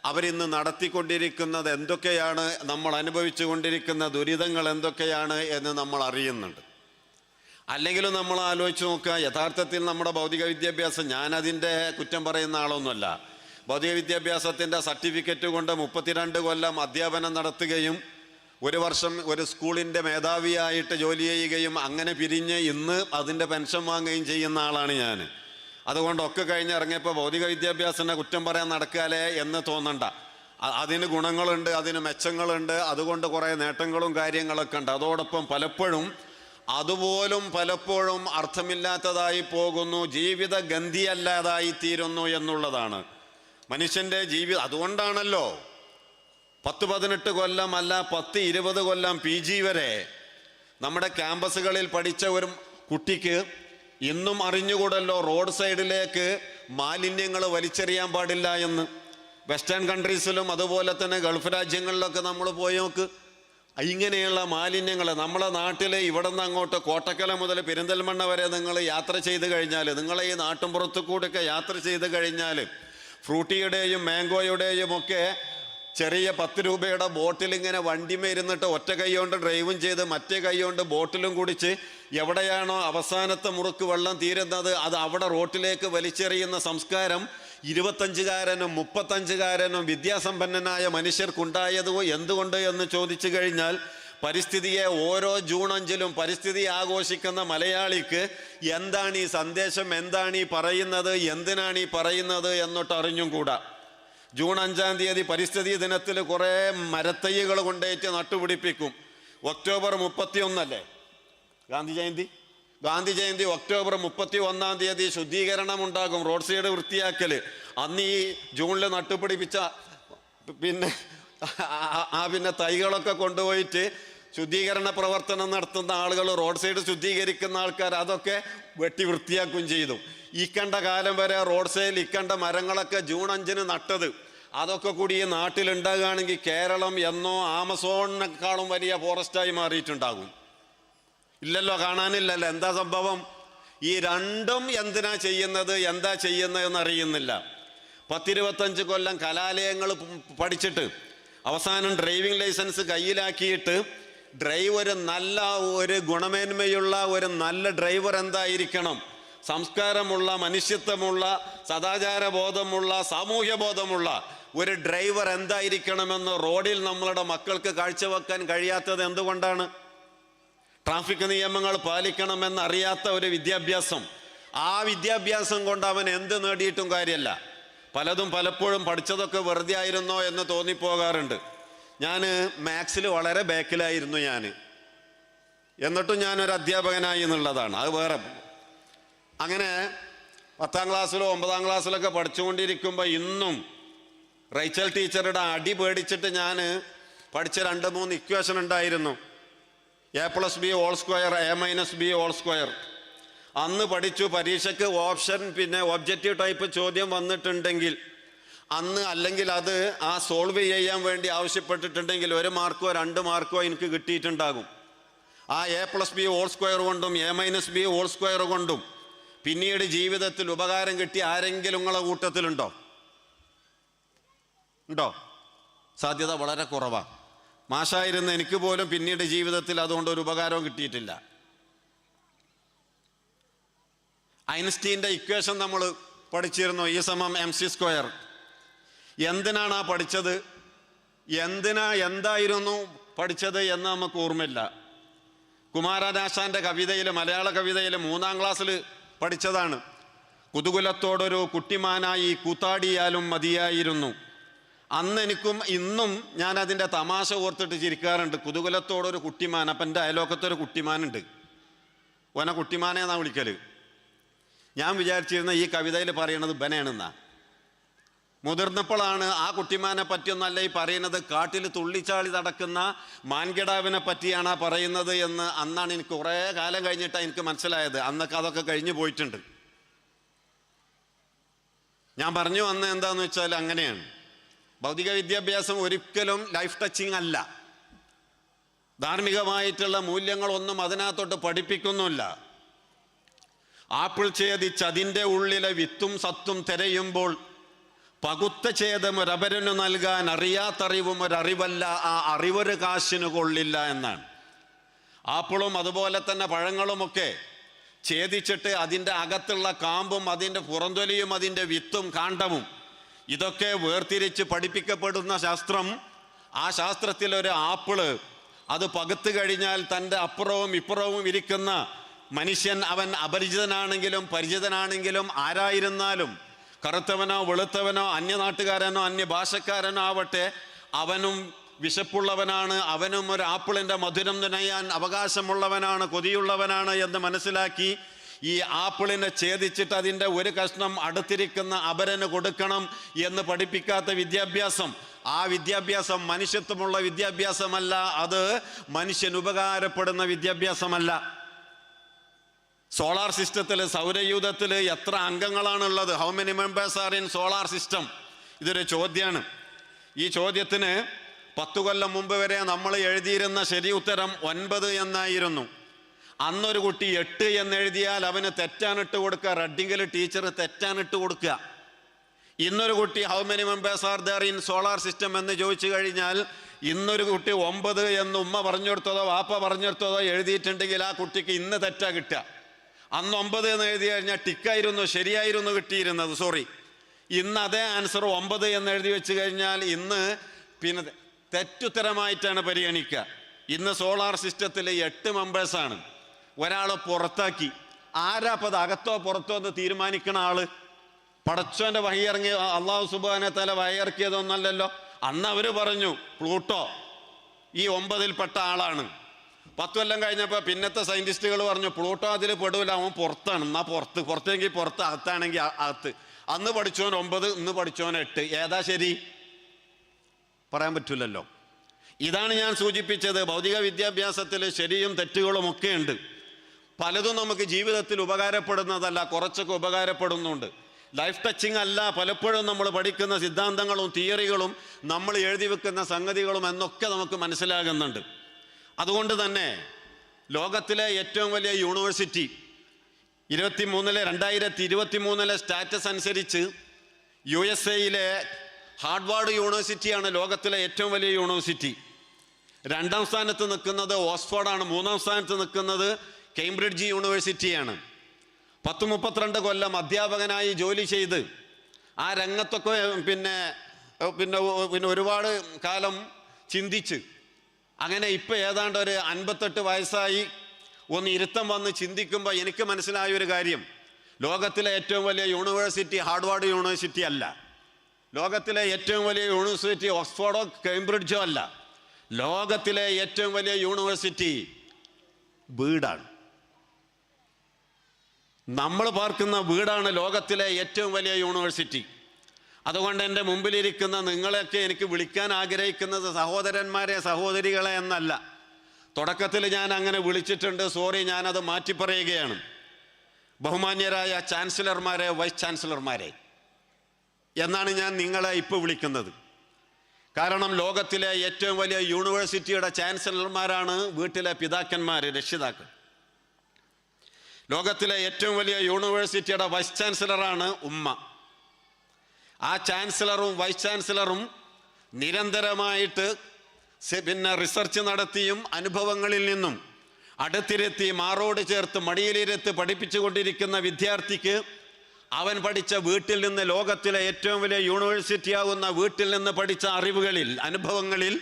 അവരിന്ന് നടത്തിക്കൊണ്ടിരിക്കുന്നത് എന്തൊക്കെയാണ്, നമ്മൾ അനുഭവിച്ചു കൊണ്ടിരിക്കുന്ന ദുരിതങ്ങൾ എന്തൊക്കെയാണ് എന്ന് നമ്മൾ അറിയുന്നുണ്ട്. അല്ലെങ്കിലും നമ്മൾ ആലോചിച്ച് നോക്കുക, യഥാർത്ഥത്തിൽ നമ്മുടെ ഭൗതിക വിദ്യാഭ്യാസം, ഞാനതിൻ്റെ കുറ്റം പറയുന്ന ആളൊന്നുമല്ല, ഭൗതിക വിദ്യാഭ്യാസത്തിൻ്റെ സർട്ടിഫിക്കറ്റ് കൊണ്ട് 32 കൊല്ലം അധ്യാപനം നടത്തുകയും 1 വർഷം ഒരു സ്കൂളിൻ്റെ മേധാവിയായിട്ട് ജോലി ചെയ്യുകയും അങ്ങനെ പിരിഞ്ഞ് ഇന്ന് അതിൻ്റെ പെൻഷൻ വാങ്ങുകയും ചെയ്യുന്ന ആളാണ് ഞാൻ. അതുകൊണ്ടൊക്കെ കഴിഞ്ഞിറങ്ങിയപ്പോൾ ഭൗതിക വിദ്യാഭ്യാസത്തിൻ്റെ കുറ്റം പറയാൻ നടക്കാലേ എന്ന് തോന്നണ്ട. അതിന് ഗുണങ്ങളുണ്ട്, അതിന് മെച്ചങ്ങളുണ്ട്, അതുകൊണ്ട് കുറേ നേട്ടങ്ങളും കാര്യങ്ങളൊക്കെ ഉണ്ട്. അതോടൊപ്പം പലപ്പോഴും അർത്ഥമില്ലാത്തതായി പോകുന്നു, ജീവിത ഗന്ധിയല്ലാതായി തീരുന്നു എന്നുള്ളതാണ് മനുഷ്യൻ്റെ ജീവിതം. അതുകൊണ്ടാണല്ലോ 10-18 കൊല്ലം അല്ല 10-20 കൊല്ലം PG വരെ നമ്മുടെ ക്യാമ്പസുകളിൽ പഠിച്ച ഒരു കുട്ടിക്ക് ഇന്നും അറിഞ്ഞുകൂടല്ലോ റോഡ് സൈഡിലേക്ക് മാലിന്യങ്ങൾ വലിച്ചെറിയാൻ പാടില്ല എന്ന്. വെസ്റ്റേൺ കൺട്രീസിലും അതുപോലെ തന്നെ ഗൾഫ് രാജ്യങ്ങളിലൊക്കെ നമ്മൾ പോയി നോക്ക്, ഇങ്ങനെയുള്ള മാലിന്യങ്ങൾ നമ്മളെ നാട്ടിൽ ഇവിടെ നിന്ന് അങ്ങോട്ട് കോട്ടക്കല മുതൽ പെരിന്തൽമണ്ണ വരെ നിങ്ങൾ യാത്ര ചെയ്ത് കഴിഞ്ഞാൽ, നിങ്ങളെ ഈ നാട്ടുമ്പുറത്ത് കൂടെയൊക്കെ യാത്ര ചെയ്ത് കഴിഞ്ഞാൽ ഫ്രൂട്ടിയുടെയും മാംഗോയുടെയും ഒക്കെ ചെറിയ 10 രൂപയുടെ ബോട്ടിൽ ഇങ്ങനെ വണ്ടിമേ ഇരുന്നിട്ട് ഒറ്റ കൈ കൊണ്ട് ഡ്രൈവും ചെയ്ത് മറ്റേ കൈ കൊണ്ട് ബോട്ടിലും കുടിച്ച് എവിടെയാണോ അവസാനത്തെ മുറുക്ക് വെള്ളം തീരുന്നത് അത് അവിടെ റോട്ടിലേക്ക് വലിച്ചെറിയുന്ന സംസ്കാരം 25-കാരനും 35-കാരനും വിദ്യാസമ്പന്നനായ മനുഷ്യർക്കുണ്ടായത് എന്തുകൊണ്ട് എന്ന് ചോദിച്ചു കഴിഞ്ഞാൽ പരിസ്ഥിതിയെ ഓരോ ജൂൺ 5-ലും പരിസ്ഥിതി ആഘോഷിക്കുന്ന മലയാളിക്ക് എന്താണ് ഈ സന്ദേശം, എന്താണ് ഈ പറയുന്നത്, എന്തിനാണ് ഈ പറയുന്നത് എന്നിട്ട് അറിഞ്ഞും കൂടാ. ജൂൺ 5-ാം തീയതി പരിസ്ഥിതി ദിനത്തിൽ കുറേ മരത്തൈകൾ കൊണ്ടേറ്റ് നട്ടുപിടിപ്പിക്കും. ഒക്ടോബർ 31 അല്ലേ ഗാന്ധി ജയന്തി ഒക്ടോബർ 31-ാം തീയതി ശുദ്ധീകരണം ഉണ്ടാകും, റോഡ് സൈഡ് വൃത്തിയാക്കൽ. അന്ന് ഈ ജൂണിൽ നട്ടുപിടിപ്പിച്ച പിന്നെ തൈകളൊക്കെ കൊണ്ടുപോയിട്ട് ശുദ്ധീകരണ പ്രവർത്തനം നടത്തുന്ന ആളുകൾ, റോഡ് സൈഡ് ശുദ്ധീകരിക്കുന്ന ആൾക്കാർ അതൊക്കെ വെട്ടി വൃത്തിയാക്കുകയും ചെയ്തു. ഈ കണ്ട കാലം വരെ റോഡ് സൈഡിൽ ഇക്കണ്ട മരങ്ങളൊക്കെ ജൂൺ 5-ന് നട്ടത് അതൊക്കെ കൂടി ഈ നാട്ടിലുണ്ടാകുകയാണെങ്കിൽ കേരളം എന്നോ ആമസോണിനേക്കാളും വലിയ ഫോറസ്റ്റായി മാറിയിട്ടുണ്ടാകും. ഇല്ലല്ലോ, കാണാനില്ലല്ലോ. എന്താ സംഭവം? ഈ രണ്ടും എന്തിനാ ചെയ്യുന്നത്, എന്താ ചെയ്യുന്നതെന്ന് അറിയുന്നില്ല. 10-25 കൊല്ലം കലാലയങ്ങൾ പഠിച്ചിട്ട് അവസാനം ഡ്രൈവിംഗ് ലൈസൻസ് കയ്യിലാക്കിയിട്ട് ഡ്രൈവർ നല്ല ഒരു ഗുണമേന്മയുള്ള ഒരു നല്ല ഡ്രൈവർ എന്തായിരിക്കണം, സംസ്കാരമുള്ള, മനുഷ്യത്വമുള്ള, സദാചാര ബോധമുള്ള, സാമൂഹ്യ ബോധമുള്ള ഒരു ഡ്രൈവർ എന്തായിരിക്കണമെന്ന് റോഡിൽ നമ്മളുടെ മക്കൾക്ക് കാഴ്ചവെക്കാൻ കഴിയാത്തത് എന്തുകൊണ്ടാണ്? ട്രാഫിക് നിയമങ്ങൾ പാലിക്കണമെന്ന് അറിയാത്ത ഒരു വിദ്യാഭ്യാസം. ആ വിദ്യാഭ്യാസം കൊണ്ട് അവൻ എന്ത് നേടിയിട്ടും കാര്യമല്ല. പലപ്പോഴും പഠിച്ചതൊക്കെ വെറുതെ ആയിരുന്നോ എന്ന് തോന്നിപ്പോകാറുണ്ട്. ഞാൻ മാത്സിൽ വളരെ ബാക്കിലായിരുന്നു എന്നിട്ടും ഞാനൊരു അധ്യാപകനായി എന്നുള്ളതാണ്, അത് വേറെ. അങ്ങനെ 10-ാം ക്ലാസ്സിലോ 9-ാം ക്ലാസ്സിലൊക്കെ പഠിച്ചുകൊണ്ടിരിക്കുമ്പോൾ ഇന്നും റൈച്ചൽ ടീച്ചറുടെ അടി പേടിച്ചിട്ട് ഞാൻ പഠിച്ച 2-3 ഇക്വേഷൻ ഉണ്ടായിരുന്നു. A+B² A-B². അന്ന് പഠിച്ചു. പരീക്ഷയ്ക്ക് ഓപ്ഷൻ പിന്നെ ഒബ്ജക്റ്റീവ് ടൈപ്പ് ചോദ്യം വന്നിട്ടുണ്ടെങ്കിൽ അന്ന്, അല്ലെങ്കിൽ അത് ആ സോൾവ് ചെയ്യാൻ വേണ്ടി ആവശ്യപ്പെട്ടിട്ടുണ്ടെങ്കിൽ 1 മാർക്കോ 2 മാർക്കോ എനിക്ക് കിട്ടിയിട്ടുണ്ടാകും. ആ A+B² കൊണ്ടും A-B² കൊണ്ടും പിന്നീട് ജീവിതത്തിൽ ഉപകാരം കിട്ടി ആരെങ്കിലും നിങ്ങളെ കൂട്ടത്തിലുണ്ടോ? സാധ്യത വളരെ കുറവാണ്. മാഷായിരുന്ന എനിക്ക് പോലും പിന്നീട് ജീവിതത്തിൽ അതുകൊണ്ട് ഒരു ഉപകാരവും കിട്ടിയിട്ടില്ല. ഐൻസ്റ്റീൻ്റെ ഇക്വേഷൻ നമ്മൾ പഠിച്ചിരുന്നു, E=mc². എന്തിനാണ് ആ പഠിച്ചത്, എന്തായിരുന്നു പഠിച്ചത് എന്ന് നമുക്ക് ഓർമ്മയില്ല. കുമാരനാശാൻ്റെ കവിതയിൽ, മലയാള കവിതയിൽ 3ാം ക്ലാസ്സിൽ പഠിച്ചതാണ്. കുതുകുലത്തോടൊരു കുട്ടിമാനായി കൂത്താടിയാലും മതിയായിരുന്നു. അന്ന് എനിക്കും ഇന്നും ഞാൻ അതിൻ്റെ തമാശ ഓർത്തിട്ട് ചിരിക്കാറുണ്ട്. കുതുകുലത്തോടൊരു കുട്ടിമാൻ. അപ്പം എൻ്റെ അയലോക്കത്തൊരു കുട്ടിമാനുണ്ട്. ഓനെ കുട്ടിമാനെ എന്നാണ് വിളിക്കൽ. ഞാൻ വിചാരിച്ചിരുന്ന ഈ കവിതയിൽ പറയണത് ബനാണെന്നാ. മുതിർന്നപ്പോഴാണ് ആ കുട്ടിമാനെ പറ്റിയൊന്നല്ല ഈ പറയുന്നത്, കാട്ടിൽ തുള്ളിച്ചാളി നടക്കുന്ന മാൻകിടാവിനെ പറ്റിയാണ് ആ പറയുന്നത് എന്ന് അന്നാണ് എനിക്ക് കുറേ കാലം കഴിഞ്ഞിട്ടാണ് എനിക്ക് മനസ്സിലായത്. അന്നൊക്കെ അതൊക്കെ കഴിഞ്ഞു പോയിട്ടുണ്ട്. ഞാൻ പറഞ്ഞു വന്നത് എന്താന്ന് വെച്ചാൽ അങ്ങനെയാണ്. ഭൗതിക വിദ്യാഭ്യാസം ഒരിക്കലും ലൈഫ് ടച്ചിങ് അല്ല. ധാർമ്മികമായിട്ടുള്ള മൂല്യങ്ങളൊന്നും അതിനകത്തോട്ട് പഠിപ്പിക്കുന്നില്ല. ആപ്പിൾ ഛേദിച്ച് അതിൻ്റെ ഉള്ളിലെ വിത്തും സത്തും തിരയുമ്പോൾ പകുത്ത ഛേദം ഒരപരനു നൽകാൻ അറിയാത്തറിവും ഒരറിവല്ല, ആ അറിവൊരു കാശിന് കൊള്ളില്ല എന്നാണ്. ആപ്പിളും അതുപോലെ തന്നെ പഴങ്ങളുമൊക്കെ ഛേദിച്ചിട്ട് അതിൻ്റെ അകത്തുള്ള കാമ്പും അതിൻ്റെ പുറംതൊലിയും അതിൻ്റെ വിത്തും കാണ്ഡവും ഇതൊക്കെ വേർതിരിച്ച് പഠിപ്പിക്കപ്പെടുന്ന ശാസ്ത്രം. ആ ശാസ്ത്രത്തിലൊരു ആപ്പിള് അത് പകുത്ത് കഴിഞ്ഞാൽ തൻ്റെ അപ്പുറവും ഇപ്പുറവും ഇരിക്കുന്ന മനുഷ്യൻ, അവൻ അപരിചിതനാണെങ്കിലും പരിചിതനാണെങ്കിലും ആരായിരുന്നാലും, കറുത്തവനോ വെളുത്തവനോ അന്യനാട്ടുകാരനോ അന്യഭാഷക്കാരനോ ആവട്ടെ, അവനും വിശപ്പുള്ളവനാണ്, അവനും ഒരു ആപ്പിളിൻ്റെ മധുരം നുണയാൻ അവകാശമുള്ളവനാണ്, കൊതിയുള്ളവനാണ് എന്ന് മനസ്സിലാക്കി ഈ ആപ്പിളിനെ ഛേദിച്ചിട്ട് അതിൻ്റെ ഒരു കഷ്ണം അടുത്തിരിക്കുന്ന അപരന് കൊടുക്കണം എന്ന് പഠിപ്പിക്കാത്ത വിദ്യാഭ്യാസം, ആ വിദ്യാഭ്യാസം മനുഷ്യത്വമുള്ള വിദ്യാഭ്യാസമല്ല. അത് മനുഷ്യന് ഉപകാരപ്പെടുന്ന വിദ്യാഭ്യാസമല്ല. സോളാർ സിസ്റ്റത്തിൽ, സൗരയൂഥത്തിൽ എത്ര അംഗങ്ങളാണുള്ളത്? How many members are in solar system? ഇതൊരു ചോദ്യമാണ്. ഈ ചോദ്യത്തിന് 10 കൊല്ലം മുമ്പ് വരെ നമ്മൾ എഴുതിയിരുന്ന ശരി ഉത്തരം 9 എന്നായിരുന്നു. അന്നൊരു കുട്ടി 8 എന്നെഴുതിയാൽ അവന് തെറ്റാനിട്ട് കൊടുക്കുക. റെഡിങ്ങിൽ ടീച്ചർ തെറ്റാനിട്ട് കൊടുക്കുക. ഇന്നൊരു കുട്ടി how many members are there in solar system എന്ന് ചോദിച്ചു കഴിഞ്ഞാൽ ഇന്നൊരു കുട്ടി 9 എന്ന് ഉമ്മ പറഞ്ഞെടുത്തതോ വാപ്പ പറഞ്ഞെടുത്തതോ എഴുതിയിട്ടുണ്ടെങ്കിൽ ആ കുട്ടിക്ക് ഇന്ന് തെറ്റാ കിട്ടുക. അന്ന് 9 എന്ന് എഴുതി കഴിഞ്ഞാൽ ടിക്കായിരുന്നു, ശരിയായിരുന്നു കിട്ടിയിരുന്നത്. സോറി, ഇന്ന് അതേ ആൻസർ 9 എന്ന് എഴുതി വെച്ച് കഴിഞ്ഞാൽ ഇന്ന് പിന്നെ തെറ്റുത്തരമായിട്ടാണ് പരിഗണിക്കുക. ഇന്ന് സോളാർ സിസ്റ്റത്തിൽ 8 മെമ്പേഴ്സാണ്. ഒരാൾ പുറത്താക്കി. ആരാപ്പത് അകത്തോ പുറത്തോ എന്ന് തീരുമാനിക്കണ ആള്? പടച്ചോന്റെ വഹിയിറങ്ങിയ അള്ളാഹു സുബ്ഹാനഹു വ തആല വഹിയിറക്കിയതൊന്നല്ലല്ലോ. അന്ന് അവർ പറഞ്ഞു പ്ലൂട്ടോ ഈ 9-ൽപ്പെട്ട ആളാണ്. 10 കൊല്ലം കഴിഞ്ഞപ്പോൾ പിന്നത്തെ സയന്റിസ്റ്റുകൾ പറഞ്ഞു പ്ലൂട്ടോ അതിൽ പെടൂല, അവൻ പുറത്താണ്. എന്നാ പുറത്തെങ്കിൽ പുറത്ത്, അകത്താണെങ്കിൽ അകത്ത്. അന്ന് പഠിച്ചോൻ 9, ഇന്ന് പഠിച്ചോൻ 8. ഏതാ ശരി? പറയാൻ പറ്റില്ലല്ലോ. ഇതാണ് ഞാൻ സൂചിപ്പിച്ചത്. ഭൗതിക വിദ്യാഭ്യാസത്തിൽ ശരിയും തെറ്റുകളും ഒക്കെ ഉണ്ട്. പലതും നമുക്ക് ജീവിതത്തിൽ ഉപകാരപ്പെടുന്നതല്ല, കുറച്ചൊക്കെ ഉപകാരപ്പെടുന്നുണ്ട്. ലൈഫ് ടച്ചിങ് അല്ല പലപ്പോഴും നമ്മൾ പഠിക്കുന്ന സിദ്ധാന്തങ്ങളും തിയറികളും നമ്മൾ എഴുതി വെക്കുന്ന സംഗതികളും എന്നൊക്കെ നമുക്ക് മനസ്സിലാകുന്നുണ്ട്. അതുകൊണ്ട് തന്നെ ലോകത്തിലെ ഏറ്റവും വലിയ യൂണിവേഴ്സിറ്റി 2023 സ്റ്റാറ്റസ് അനുസരിച്ച് USA ഹാർവാർഡ് യൂണിവേഴ്സിറ്റിയാണ് ലോകത്തിലെ ഏറ്റവും വലിയ യൂണിവേഴ്സിറ്റി. 2ാം സ്ഥാനത്ത് നിൽക്കുന്നത് ഓക്സ്ഫോർഡാണ്. 3ാം സ്ഥാനത്ത് നിൽക്കുന്നത് കേംബ്രിഡ്ജ് യൂണിവേഴ്സിറ്റിയാണ്. 32 കൊല്ലം അധ്യാപകനായി ജോലി ചെയ്ത് ആ രംഗത്തൊക്കെ പിന്നെ ഒരുപാട് കാലം ചിന്തിച്ച് അങ്ങനെ ഇപ്പം ഏതാണ്ട് ഒരു 58 വയസ്സായി ഒന്ന് ഇരുത്തം വന്ന് ചിന്തിക്കുമ്പോൾ എനിക്ക് മനസ്സിലായ ഒരു കാര്യം, ലോകത്തിലെ ഏറ്റവും വലിയ യൂണിവേഴ്സിറ്റി ഹാർവാർഡ് യൂണിവേഴ്സിറ്റി അല്ല. ലോകത്തിലെ ഏറ്റവും വലിയ യൂണിവേഴ്സിറ്റി ഓക്സ്ഫോർഡോ കേംബ്രിഡ്ജോ അല്ല. ലോകത്തിലെ ഏറ്റവും വലിയ യൂണിവേഴ്സിറ്റി വീടാണ്. നമ്മൾ പാർക്കുന്ന വീടാണ് ലോകത്തിലെ ഏറ്റവും വലിയ യൂണിവേഴ്സിറ്റി. അതുകൊണ്ട് എൻ്റെ മുമ്പിലിരിക്കുന്ന നിങ്ങളെയൊക്കെ എനിക്ക് വിളിക്കാൻ ആഗ്രഹിക്കുന്നത് സഹോദരന്മാരെ സഹോദരികളെ എന്നല്ല. തുടക്കത്തിൽ ഞാൻ അങ്ങനെ വിളിച്ചിട്ടുണ്ട്, സോറി, ഞാനത് മാറ്റിപ്പറയുകയാണ്. ബഹുമാന്യരായ ചാൻസലർമാരെ, വൈസ് ചാൻസലർമാരെ എന്നാണ് ഞാൻ നിങ്ങളെ ഇപ്പോൾ വിളിക്കുന്നത്. കാരണം ലോകത്തിലെ ഏറ്റവും വലിയ യൂണിവേഴ്സിറ്റിയുടെ ചാൻസലർമാരാണ് വീട്ടിലെ പിതാക്കന്മാർ, രക്ഷിതാക്കൾ. ലോകത്തിലെ ഏറ്റവും വലിയ യൂണിവേഴ്സിറ്റിയുടെ വൈസ് ചാൻസലറാണ് ഉമ്മ. ആ ചാൻസലറും വൈസ് ചാൻസലറും നിരന്തരമായിട്ട് റിസർച്ച് നടത്തിയും അനുഭവങ്ങളിൽ നിന്നും അടുത്തിരുത്തി മാറോട് ചേർത്ത് മടിയിലിരുത്ത് പഠിപ്പിച്ചു കൊണ്ടിരിക്കുന്ന വിദ്യാർത്ഥിക്ക് അവൻ പഠിച്ച വീട്ടിൽ നിന്ന്, ലോകത്തിലെ ഏറ്റവും വലിയ യൂണിവേഴ്സിറ്റി ആകുന്ന വീട്ടിൽ നിന്ന് പഠിച്ച അറിവുകളിൽ, അനുഭവങ്ങളിൽ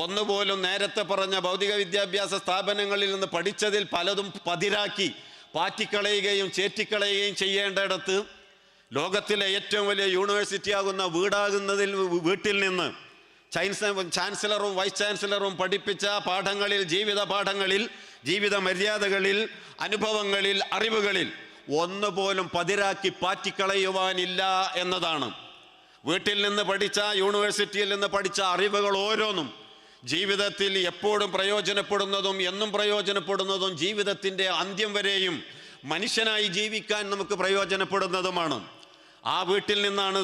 ഒന്നുപോലും നേരത്തെ പറഞ്ഞ ഭൗതിക വിദ്യാഭ്യാസ സ്ഥാപനങ്ങളിൽ നിന്ന് പഠിച്ചതിൽ പലതും പതിരാക്കി പാറ്റിക്കളയുകയും ചേറ്റിക്കളയുകയും ചെയ്യേണ്ടിടത്ത് ലോകത്തിലെ ഏറ്റവും വലിയ യൂണിവേഴ്സിറ്റി ആകുന്ന വീട്ടിൽ നിന്ന് ചാൻസലറും വൈസ് ചാൻസലറും പഠിപ്പിച്ച പാഠങ്ങളിൽ, ജീവിത പാഠങ്ങളിൽ, ജീവിത മര്യാദകളിൽ, അനുഭവങ്ങളിൽ, അറിവുകളിൽ ഒന്നുപോലും പതിരാക്കി പാറ്റിക്കളയുവാനില്ല എന്നതാണ്. വീട്ടിൽ നിന്ന് പഠിച്ച, യൂണിവേഴ്സിറ്റിയിൽ നിന്ന് പഠിച്ച അറിവുകൾ ഓരോന്നും ജീവിതത്തിൽ എപ്പോഴും പ്രയോജനപ്പെടുന്നതും എന്നും പ്രയോജനപ്പെടുന്നതും ജീവിതത്തിൻ്റെ അന്ത്യം വരെയും മനുഷ്യനായി ജീവിക്കാൻ നമുക്ക് പ്രയോജനപ്പെടുന്നതുമാണ്. ആ വീട്ടിൽ നിന്നാണ്,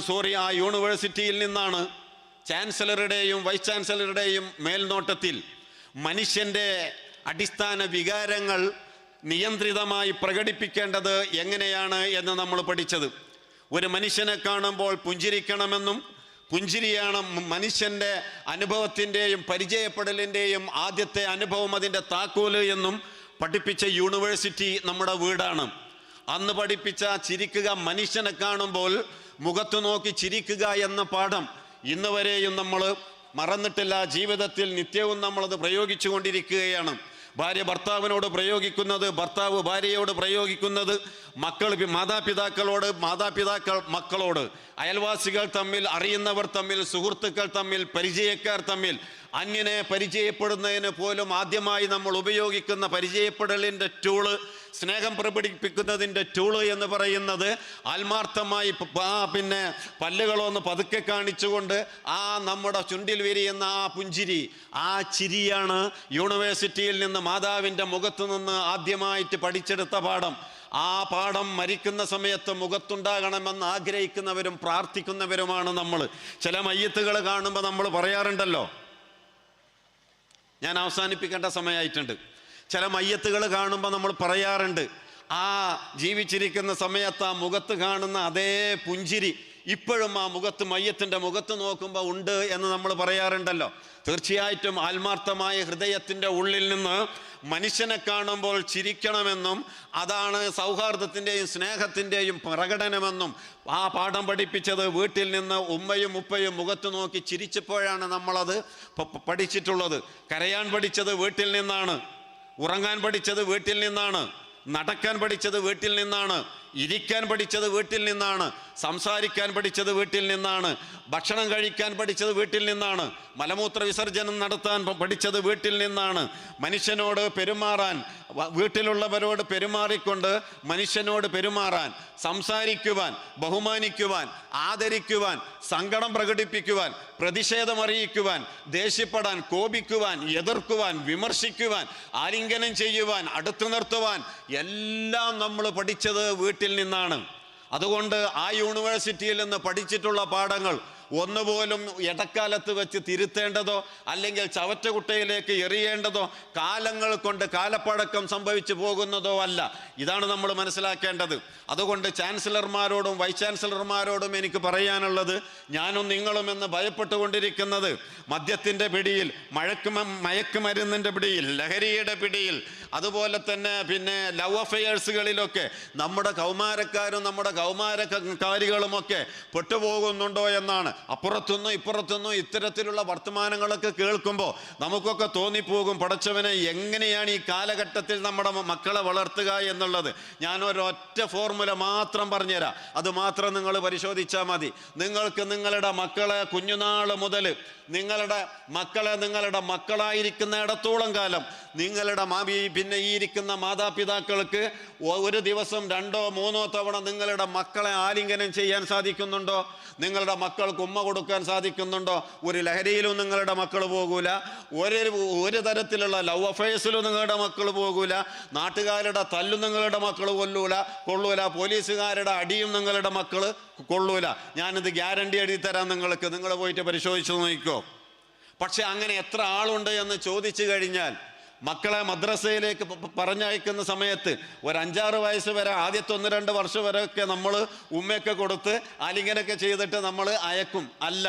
ആ യൂണിവേഴ്സിറ്റിയിൽ നിന്നാണ് ചാൻസലറുടെയും വൈസ് ചാൻസലറുടെയും മേൽനോട്ടത്തിൽ മനുഷ്യൻ്റെ അടിസ്ഥാന വികാരങ്ങൾ നിയന്ത്രിതമായി പ്രകടിപ്പിക്കേണ്ടത് എങ്ങനെയാണ് എന്ന് നമ്മൾ പഠിച്ചത്. ഒരു മനുഷ്യനെ കാണുമ്പോൾ പുഞ്ചിരിക്കണമെന്നും പുഞ്ചിരിയാണ് മനുഷ്യൻ്റെ അനുഭവത്തിൻ്റെയും പരിചയപ്പെടലിൻ്റെയും ആദ്യത്തെ അനുഭവം, അതിൻ്റെ താക്കോല് എന്നും പഠിപ്പിച്ച യൂണിവേഴ്സിറ്റി നമ്മുടെ വീടാണ്. അന്ന് പഠിപ്പിച്ച ചിരിക്കുക, മനുഷ്യനെ കാണുമ്പോൾ മുഖത്ത് നോക്കി ചിരിക്കുക എന്ന പാഠം ഇന്ന് വരെയും നമ്മൾ മറന്നിട്ടില്ല. ജീവിതത്തിൽ നിത്യവും നമ്മളത് പ്രയോഗിച്ചു കൊണ്ടിരിക്കുകയാണ്. ഭാര്യ ഭർത്താവിനോട് പ്രയോഗിക്കുന്നത്, ഭർത്താവ് ഭാര്യയോട് പ്രയോഗിക്കുന്നത്, മാതാപിതാക്കൾ മക്കളോട്, അയൽവാസികൾ തമ്മിൽ, അറിയുന്നവർ തമ്മിൽ, സുഹൃത്തുക്കൾ തമ്മിൽ, പരിചയക്കാർ തമ്മിൽ, അന്യനെ പരിചയപ്പെടുന്നതിന് പോലും ആദ്യമായി നമ്മൾ ഉപയോഗിക്കുന്ന പരിചയപ്പെടലിൻ്റെ ടൂള്, സ്നേഹം പ്രകടിപ്പിക്കുന്നതിൻ്റെ ടൂള് എന്ന് പറയുന്നത് ആത്മാർത്ഥമായി പിന്നെ പല്ലുകളൊന്ന് പതുക്കെ കാണിച്ചുകൊണ്ട് നമ്മുടെ ചുണ്ടിൽ വിരിയുന്ന ആ പുഞ്ചിരി, ആ ചിരിയാണ് യൂണിവേഴ്സിറ്റിയിൽ നിന്ന് മാതാവിൻ്റെ മുഖത്തു നിന്ന് ആദ്യമായിട്ട് പഠിച്ചെടുത്ത പാഠം. ആ പാഠം മരിക്കുന്ന സമയത്ത് മുഖത്തുണ്ടാകണമെന്ന് ആഗ്രഹിക്കുന്നവരും പ്രാർത്ഥിക്കുന്നവരുമാണ് നമ്മൾ. ചില മയ്യത്തുകൾ കാണുമ്പോൾ നമ്മൾ പറയാറുണ്ടല്ലോ, ഞാൻ അവസാനിപ്പിക്കേണ്ട സമയമായിട്ടുണ്ട്. ചില മയ്യത്തുകൾ കാണുമ്പോൾ നമ്മൾ പറയാറുണ്ട്, ആ ജീവിച്ചിരിക്കുന്ന സമയത്ത് ആ മുഖത്ത് കാണുന്ന അതേ പുഞ്ചിരി ഇപ്പോഴും ആ മുഖത്ത്, മയ്യത്തിൻ്റെ മുഖത്ത് നോക്കുമ്പോൾ ഉണ്ട് എന്ന് നമ്മൾ പറയാറുണ്ടല്ലോ. തീർച്ചയായിട്ടും ആത്മാർത്ഥമായ ഹൃദയത്തിൻ്റെ ഉള്ളിൽ നിന്ന് മനുഷ്യനെ കാണുമ്പോൾ ചിരിക്കണമെന്നും അതാണ് സൗഹാർദ്ദത്തിൻ്റെയും സ്നേഹത്തിൻ്റെയും പ്രകടനമെന്നും ആ പാഠം പഠിപ്പിച്ചത് വീട്ടിൽ നിന്ന് ഉമ്മയും ഉപ്പയും മുഖത്ത് നോക്കി ചിരിച്ചപ്പോഴാണ് നമ്മളത് പഠിച്ചിട്ടുള്ളത്. കരയാൻ പഠിച്ചത് വീട്ടിൽ നിന്നാണ്, ഉറങ്ങാൻ പഠിച്ചത് വീട്ടിൽ നിന്നാണ്, നടക്കാൻ പഠിച്ചത് വീട്ടിൽ നിന്നാണ്, ഇരിക്കാൻ പഠിച്ചത് വീട്ടിൽ നിന്നാണ്, സംസാരിക്കാൻ പഠിച്ചത് വീട്ടിൽ നിന്നാണ്, ഭക്ഷണം കഴിക്കാൻ പഠിച്ചത് വീട്ടിൽ നിന്നാണ്, മലമൂത്ര വിസർജനം നടത്താൻ പഠിച്ചത് വീട്ടിൽ നിന്നാണ്, മനുഷ്യനോട് പെരുമാറാൻ, വീട്ടിലുള്ളവരോട് പെരുമാറിക്കൊണ്ട് മനുഷ്യനോട് പെരുമാറാൻ, സംസാരിക്കുവാൻ, ബഹുമാനിക്കുവാൻ, ആദരിക്കുവാൻ, സങ്കടം പ്രകടിപ്പിക്കുവാൻ, പ്രതിഷേധമറിയിക്കുവാൻ, ദേഷ്യപ്പെടാൻ, കോപിക്കുവാൻ, എതിർക്കുവാൻ, വിമർശിക്കുവാൻ, ആലിംഗനം ചെയ്യുവാൻ, അടുത്തു നിർത്തുവാൻ എല്ലാം നമ്മൾ പഠിച്ചത് വീട്ടിൽ നിന്നാണ്. അതുകൊണ്ട് ആ യൂണിവേഴ്സിറ്റിയിൽ നിന്ന് പഠിച്ചിട്ടുള്ള പാഠങ്ങൾ ഒന്നുപോലും ഇടക്കാലത്ത് വെച്ച് തിരുത്തേണ്ടതോ അല്ലെങ്കിൽ ചവറ്റുകുട്ടയിലേക്ക് എറിയേണ്ടതോ കാലങ്ങൾ കൊണ്ട് കാലപ്പഴക്കം സംഭവിച്ചു പോകുന്നതോ അല്ല. ഇതാണ് നമ്മൾ മനസ്സിലാക്കേണ്ടത്. അതുകൊണ്ട് ചാൻസലർമാരോടും വൈസ് ചാൻസലർമാരോടും എനിക്ക് പറയാനുള്ളത്, ഞാനും നിങ്ങളും എന്ന് ഭയപ്പെട്ടുകൊണ്ടിരിക്കുന്നത് മദ്യത്തിൻ്റെ പിടിയിൽ, മയക്കുമരുന്നിൻ്റെ പിടിയിൽ, ലഹരിയുടെ പിടിയിൽ, അതുപോലെ തന്നെ പിന്നെ ലവ് അഫെയേഴ്സുകളിലൊക്കെ നമ്മുടെ കൗമാരക്കാരും നമ്മുടെ കൗമാരക്കാരികളുമൊക്കെ പെട്ടുപോകുന്നുണ്ടോ എന്നാണ്. അപ്പുറത്തുനിന്നും ഇപ്പുറത്തുനിന്നും ഇത്തരത്തിലുള്ള വർത്തമാനങ്ങളൊക്കെ കേൾക്കുമ്പോൾ നമുക്കൊക്കെ തോന്നിപ്പോകും, പടച്ചവനെ എങ്ങനെയാണ് ഈ കാലഘട്ടത്തിൽ നമ്മുടെ മക്കളെ വളർത്തുക എന്നുള്ളത്. ഞാനൊരൊറ്റ ഫോർമുല മാത്രം പറഞ്ഞുതരാം, അത് മാത്രം നിങ്ങൾ പരിശോധിച്ചാൽ മതി. നിങ്ങൾക്ക് നിങ്ങളുടെ മക്കളെ കുഞ്ഞുനാൾ മുതൽ നിങ്ങളുടെ മക്കളായിരിക്കുന്ന ഇടത്തോളം കാലം നിങ്ങളുടെ പിന്നെ ഈ ഇരിക്കുന്ന മാതാപിതാക്കൾക്ക് ഒരു ദിവസം 2 or 3 തവണ നിങ്ങളുടെ മക്കളെ ആലിംഗനം ചെയ്യാൻ സാധിക്കുന്നുണ്ടോ? നിങ്ങളുടെ മക്കൾക്ക് ഉമ്മ കൊടുക്കാൻ സാധിക്കുന്നുണ്ടോ? ഒരു ലഹരിയിലും നിങ്ങളുടെ മക്കൾ പോകൂല, ഒരു തരത്തിലുള്ള ലവ് അഫെയർസിലും നിങ്ങളുടെ മക്കൾ പോകൂല, നാട്ടുകാരുടെ തല്ലും നിങ്ങളുടെ മക്കൾ കൊള്ളൂല, പോലീസുകാരുടെ അടിയും നിങ്ങളുടെ മക്കൾ കൊള്ളൂല. ഞാനിത് ഗ്യാരണ്ടി എഴുതി തരാം നിങ്ങൾക്ക്, നിങ്ങൾ പോയിട്ട് പരിശോധിച്ചു നോക്കിക്കോ. പക്ഷെ അങ്ങനെ എത്ര ആളുണ്ട് എന്ന് ചോദിച്ചു കഴിഞ്ഞാൽ, മക്കളെ മദ്രസയിലേക്ക് പറഞ്ഞയക്കുന്ന സമയത്ത് ഒരു 5-6 വയസ്സ് വരെ, ആദ്യത്തെ 1-2 വർഷം വരെയൊക്കെ നമ്മൾ ഉമ്മയൊക്കെ കൊടുത്ത് ആലിംഗനൊക്കെ ചെയ്തിട്ട് നമ്മൾ അയക്കും. അല്ല,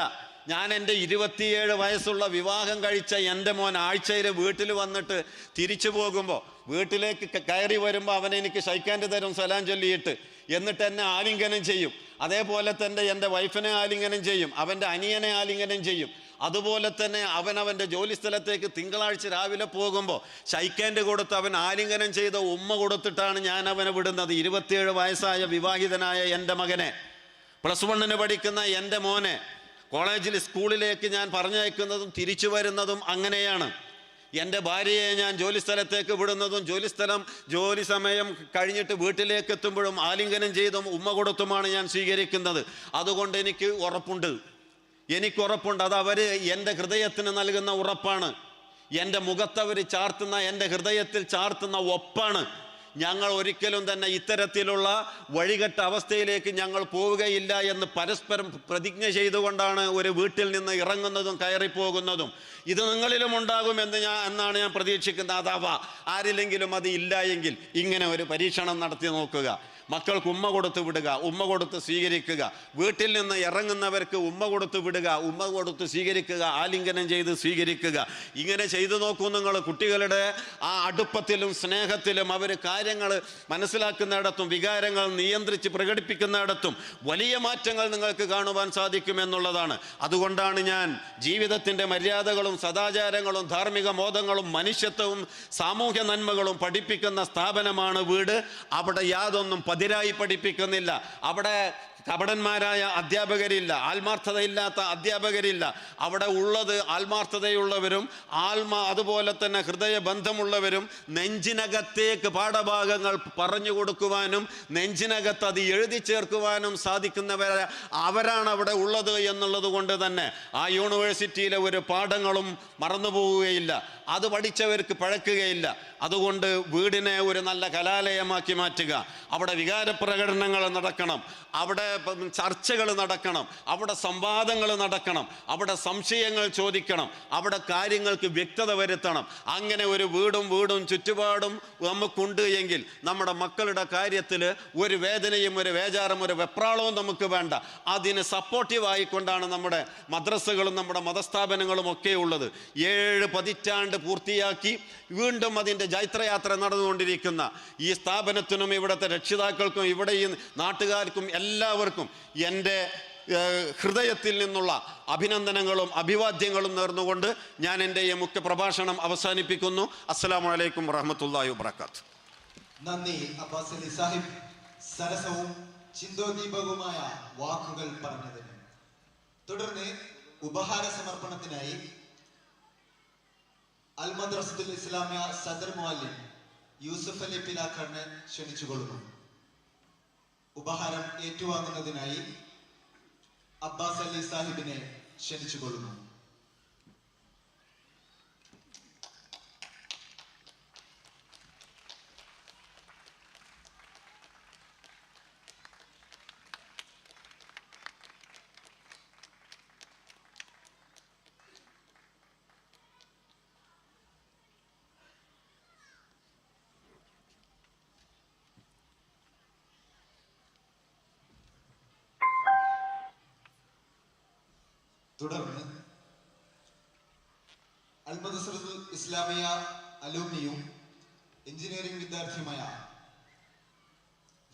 ഞാൻ എൻ്റെ 27 വയസ്സുള്ള വിവാഹം കഴിച്ച എൻ്റെ മോൻ ആഴ്ചയിൽ വീട്ടിൽ വന്നിട്ട് തിരിച്ചു പോകുമ്പോൾ, വീട്ടിലേക്ക് കയറി വരുമ്പോൾ അവൻ എനിക്ക് ഷൈക്കാൻഡ് തരും സലാം ചൊല്ലിയിട്ട്, എന്നിട്ട് എന്നെ ആലിംഗനം ചെയ്യും. അതേപോലെ തന്നെ എൻ്റെ വൈഫിനെ ആലിംഗനം ചെയ്യും, അവൻ്റെ അനിയനെ ആലിംഗനം ചെയ്യും. അതുപോലെ തന്നെ അവനവൻ്റെ ജോലി സ്ഥലത്തേക്ക് തിങ്കളാഴ്ച രാവിലെ പോകുമ്പോൾ ഷൈക്കാൻഡ് കൊടുത്ത് അവൻ ആലിംഗനം ചെയ്ത ഉമ്മ കൊടുത്തിട്ടാണ് ഞാൻ അവനെ വിടുന്നത്. 27 വയസ്സായ വിവാഹിതനായ എൻ്റെ മകനെ, +1 പഠിക്കുന്ന എൻ്റെ മോനെ കോളേജിൽ സ്കൂളിലേക്ക് ഞാൻ പറഞ്ഞയക്കുന്നതും തിരിച്ചു വരുന്നതും അങ്ങനെയാണ്. എൻ്റെ ഭാര്യയെ ഞാൻ ജോലി സ്ഥലത്തേക്ക് വിടുന്നതും ജോലി സമയം കഴിഞ്ഞിട്ട് വീട്ടിലേക്ക് എത്തുമ്പോഴും ആലിംഗനം ചെയ്തും ഉമ്മ കൊടുത്തുമാണ് ഞാൻ സ്വീകരിക്കുന്നത്. അതുകൊണ്ട് എനിക്ക് ഉറപ്പുണ്ട് അത് അവർ എൻ്റെ ഹൃദയത്തിന് നൽകുന്ന ഉറപ്പാണ്. എൻ്റെ മുഖത്തവർ ചാർത്തുന്ന, എൻ്റെ ഹൃദയത്തിൽ ചാർത്തുന്ന ഒപ്പാണ്. ഞങ്ങൾ ഒരിക്കലും തന്നെ ഇത്തരത്തിലുള്ള വഴികെട്ട അവസ്ഥയിലേക്ക് ഞങ്ങൾ പോവുകയില്ല എന്ന് പരസ്പരം പ്രതിജ്ഞ ചെയ്തുകൊണ്ടാണ് ഒരു വീട്ടിൽ നിന്ന് ഇറങ്ങുന്നതും കയറിപ്പോകുന്നതും. ഇത് നിങ്ങളിലും എന്നാണ് ഞാൻ പ്രതീക്ഷിക്കുന്നത്. അഥവാ ആരില്ലെങ്കിലും അത് ഇല്ല എങ്കിൽ ഇങ്ങനെ ഒരു പരീക്ഷണം നടത്തി നോക്കുക. മക്കൾക്ക് ഉമ്മ കൊടുത്ത് വിടുക, ഉമ്മ കൊടുത്ത് സ്വീകരിക്കുക. വീട്ടിൽ നിന്ന് ഇറങ്ങുന്നവർക്ക് ഉമ്മ കൊടുത്ത് വിടുക, ഉമ്മ കൊടുത്ത് സ്വീകരിക്കുക, ആലിംഗനം ചെയ്ത് സ്വീകരിക്കുക. ഇങ്ങനെ ചെയ്തു നോക്കൂ നിങ്ങൾ. കുട്ടികളുടെ ആ അടുപ്പത്തിലും സ്നേഹത്തിലും അവർ കാര്യങ്ങൾ മനസ്സിലാക്കുന്നിടത്തും വികാരങ്ങൾ നിയന്ത്രിച്ച് പ്രകടിപ്പിക്കുന്നിടത്തും വലിയ മാറ്റങ്ങൾ നിങ്ങൾക്ക് കാണുവാൻ സാധിക്കുമെന്നുള്ളതാണ്. അതുകൊണ്ടാണ് ഞാൻ ജീവിതത്തിൻ്റെ മര്യാദകളും സദാചാരങ്ങളും ധാർമ്മിക ബോധങ്ങളും മനുഷ്യത്വവും സാമൂഹ്യ നന്മകളും പഠിപ്പിക്കുന്ന സ്ഥാപനമാണ് വീട്. അവിടെ യാതൊന്നും പതിരായി പഠിപ്പിക്കുന്നില്ല. അവിടെ കപടന്മാരായ അധ്യാപകരില്ല, ആത്മാർത്ഥതയില്ലാത്ത അധ്യാപകരില്ല. അവിടെ ഉള്ളത് ആത്മാർത്ഥതയുള്ളവരും അതുപോലെ തന്നെ ഹൃദയബന്ധമുള്ളവരും നെഞ്ചിനകത്തേക്ക് പാഠഭാഗങ്ങൾ പറഞ്ഞു കൊടുക്കുവാനും നെഞ്ചിനകത്ത് അത് എഴുതി ചേർക്കുവാനും സാധിക്കുന്നവരെ അവരാണ് അവിടെ ഉള്ളത് എന്നുള്ളത് കൊണ്ട് തന്നെ ആ യൂണിവേഴ്സിറ്റിയിലെ ഒരു പാഠങ്ങളും മറന്നുപോവുകയില്ല, അത് പഠിച്ചവർക്ക് പഴക്കുകയില്ല. അതുകൊണ്ട് വീടിനെ ഒരു നല്ല കലാലയമാക്കി മാറ്റുക. അവിടെ വികാരപ്രകടനങ്ങൾ നടക്കണം, അവിടെ ചർച്ചകൾ നടക്കണം, അവിടെ സംവാദങ്ങൾ നടക്കണം, അവിടെ സംശയങ്ങൾ ചോദിക്കണം, അവിടെ കാര്യങ്ങൾക്ക് വ്യക്തത വരുത്തണം. അങ്ങനെ ഒരു വീടും ചുറ്റുപാടും നമുക്കുണ്ട് എങ്കിൽ നമ്മുടെ മക്കളുടെ കാര്യത്തിൽ ഒരു വേദനയും ഒരു വേജാറും ഒരു വെപ്രാളവും നമുക്ക് വേണ്ട. അതിന് സപ്പോർട്ടീവായിക്കൊണ്ടാണ് നമ്മുടെ മദ്രസകളും നമ്മുടെ മതസ്ഥാപനങ്ങളും ഒക്കെ ഉള്ളത്. 7 പതിറ്റാണ്ട് പൂർത്തിയാക്കി വീണ്ടും അതിൻ്റെ ജൈത്രയാത്ര നടന്നുകൊണ്ടിരിക്കുന്ന ഈ സ്ഥാപനത്തിനും ഇവിടുത്തെ രക്ഷിതാക്കൾക്കും ഇവിടെ ഈ നാട്ടുകാർക്കും എല്ലാവർക്കും എൻ്റെ ഹൃദയത്തിൽ നിന്നുള്ള അഭിനന്ദനങ്ങളും അഭിവാദ്യങ്ങളും നേർന്നുകൊണ്ട് ഞാൻ എൻ്റെ ഈ മുഖ്യ പ്രഭാഷണം അവസാനിപ്പിക്കുന്നു. അസ്സലാമു അലൈക്കും വറഹ്മത്തുള്ളാഹി വബറകാതുഹു. നന്ദി അബ്ബാസ് അലി സാഹിബ്, സരസവും ചിന്തോദീപകവുമായ വാക്കുകൾ പറഞ്ഞതിന്. തുടർന്ന് ഉപഹാര സമർപ്പണത്തിനായി അൽ മദ്രസത്തുൽ ഇസ്ലാമിയ സദർ മുഅല്ലിം യൂസുഫ് അലി പിലാക്കറിനെ ക്ഷണിച്ചുകൊള്ളുന്നു. ഉപഹാരം ഏറ്റുവാങ്ങുന്നതിനായി അബ്ബാസ് അലി സാഹിബിനെ ക്ഷണിച്ചുകൊള്ളുന്നു. തുടർന്ന് അൽ മദ്രസത്തുൽ ഇസ്ലാമിയ അലൂമിനിയും എഞ്ചിനീയറിംഗ് വിദ്യാർത്ഥിയുമായ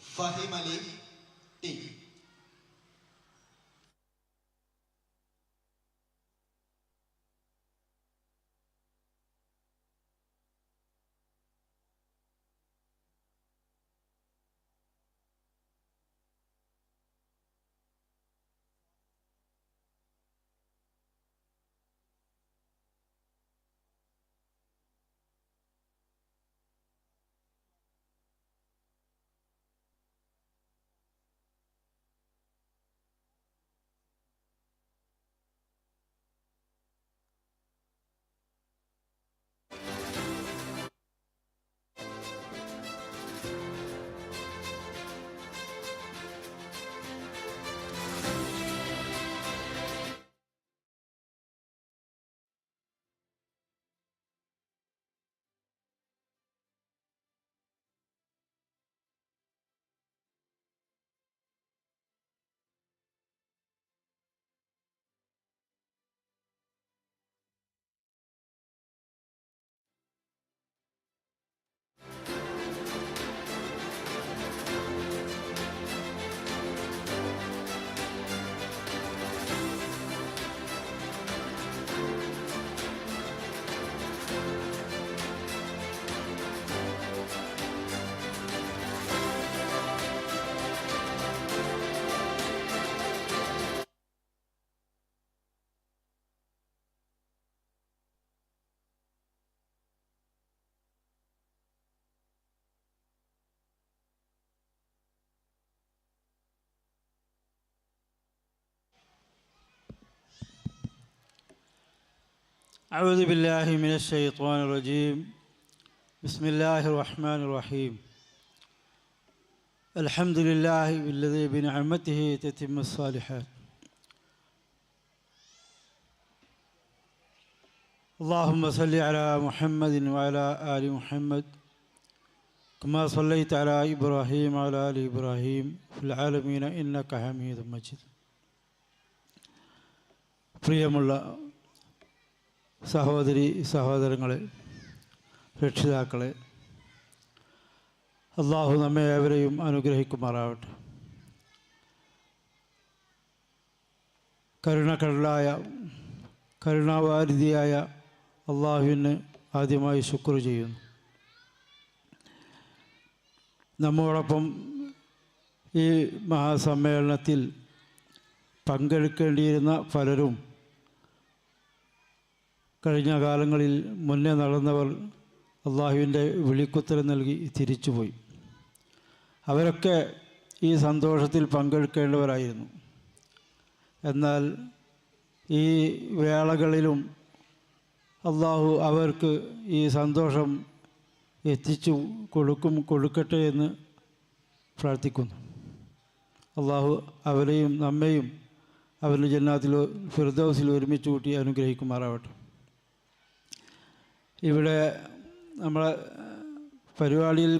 ഫഹീം അലി ടി. أعوذ بالله من الشيطان الرجيم بسم الله الرحمن الرحيم الحمد لله الذي بنعمته تتم الصالحات اللهم صل على محمد وعلى آل محمد كما صليت على إبراهيم وعلى آل إبراهيم في العالمين إنك حميد مجيد. പ്രിയമുള്ള സഹോദരി സഹോദരങ്ങളെ, രക്ഷിതാക്കളെ, അള്ളാഹു നമ്മെ ഏവരെയും അനുഗ്രഹിക്കുമാറാവട്ടെ. കരുണക്കടലായ കരുണാവാരിധിയായ അള്ളാഹുവിന് ആദ്യമായി ശുക്ർ ചെയ്യുന്നു. നമ്മോടൊപ്പം ഈ മഹാസമ്മേളനത്തിൽ പങ്കെടുക്കേണ്ടിയിരുന്ന പലരും കഴിഞ്ഞ കാലങ്ങളിൽ മുന്നേ നടന്നവർ അള്ളാഹുവിൻ്റെ വിളിക്കുത്തരം നൽകി തിരിച്ചുപോയി. അവരൊക്കെ ഈ സന്തോഷത്തിൽ പങ്കെടുക്കേണ്ടവരായിരുന്നു. എന്നാൽ ഈ വേളകളിലും അള്ളാഹു അവർക്ക് ഈ സന്തോഷം എത്തിച്ചു കൊടുക്കട്ടെ എന്ന് പ്രാർത്ഥിക്കുന്നു. അള്ളാഹു അവരെയും നമ്മെയും അവരുടെ ജന്നാത്തിൽ ഫിർദൗസിൽ ഒരുമിച്ച് കൂട്ടി അനുഗ്രഹിക്കുമാറാവട്ടെ. ഇവിടെ നമ്മളെ പരിപാടിയിൽ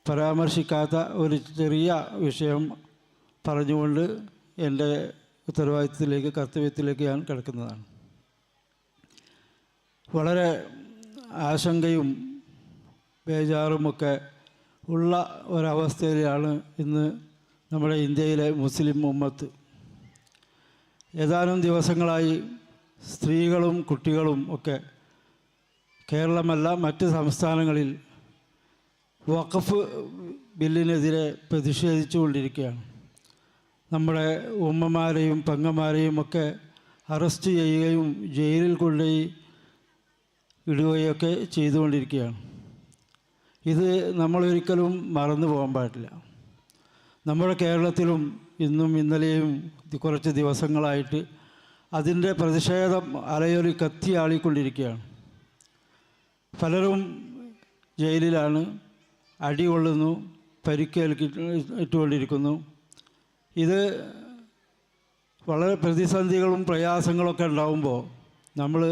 പരാമർശിക്കാത്ത ഒരു ചെറിയ വിഷയം പറഞ്ഞുകൊണ്ട് എൻ്റെ ഉത്തരവാദിത്തത്തിലേക്ക് കർത്തവ്യത്തിലേക്ക് ഞാൻ കിടക്കുന്നതാണ്. വളരെ ആശങ്കയും ബേജാറുമൊക്കെ ഉള്ള ഒരവസ്ഥയിലാണ് ഇന്ന് നമ്മുടെ ഇന്ത്യയിലെ മുസ്ലിം ഉമ്മത്ത്. ഏതാനും ദിവസങ്ങളായി സ്ത്രീകളും കുട്ടികളും ഒക്കെ കേരളമല്ല മറ്റ് സംസ്ഥാനങ്ങളിൽ വഖഫ് ബില്ലിനെതിരെ പ്രതിഷേധിച്ചുകൊണ്ടിരിക്കുകയാണ്. നമ്മുടെ ഉമ്മമാരെയും പെങ്ങന്മാരെയും ഒക്കെ അറസ്റ്റ് ചെയ്യുകയും ജയിലിൽ കൊണ്ടുപോയി ഇടുകയൊക്കെ ചെയ്തുകൊണ്ടിരിക്കുകയാണ്. ഇത് നമ്മളൊരിക്കലും മറന്നു പോകാൻ പാടില്ല. നമ്മുടെ കേരളത്തിലും ഇന്നും ഇന്നലെയും കുറച്ച് ദിവസങ്ങളായിട്ട് അതിൻ്റെ പ്രതിഷേധം അലയൊലി കത്തിയാളിക്കൊണ്ടിരിക്കുകയാണ്. പലരും ജയിലിലാണ്, അടികൊള്ളുന്നു, പരിക്കേൽക്കിട്ടുകൊണ്ടിരിക്കുന്നു. ഇത് വളരെ പ്രതിസന്ധികളും പ്രയാസങ്ങളൊക്കെ ഉണ്ടാകുമ്പോൾ നമ്മൾ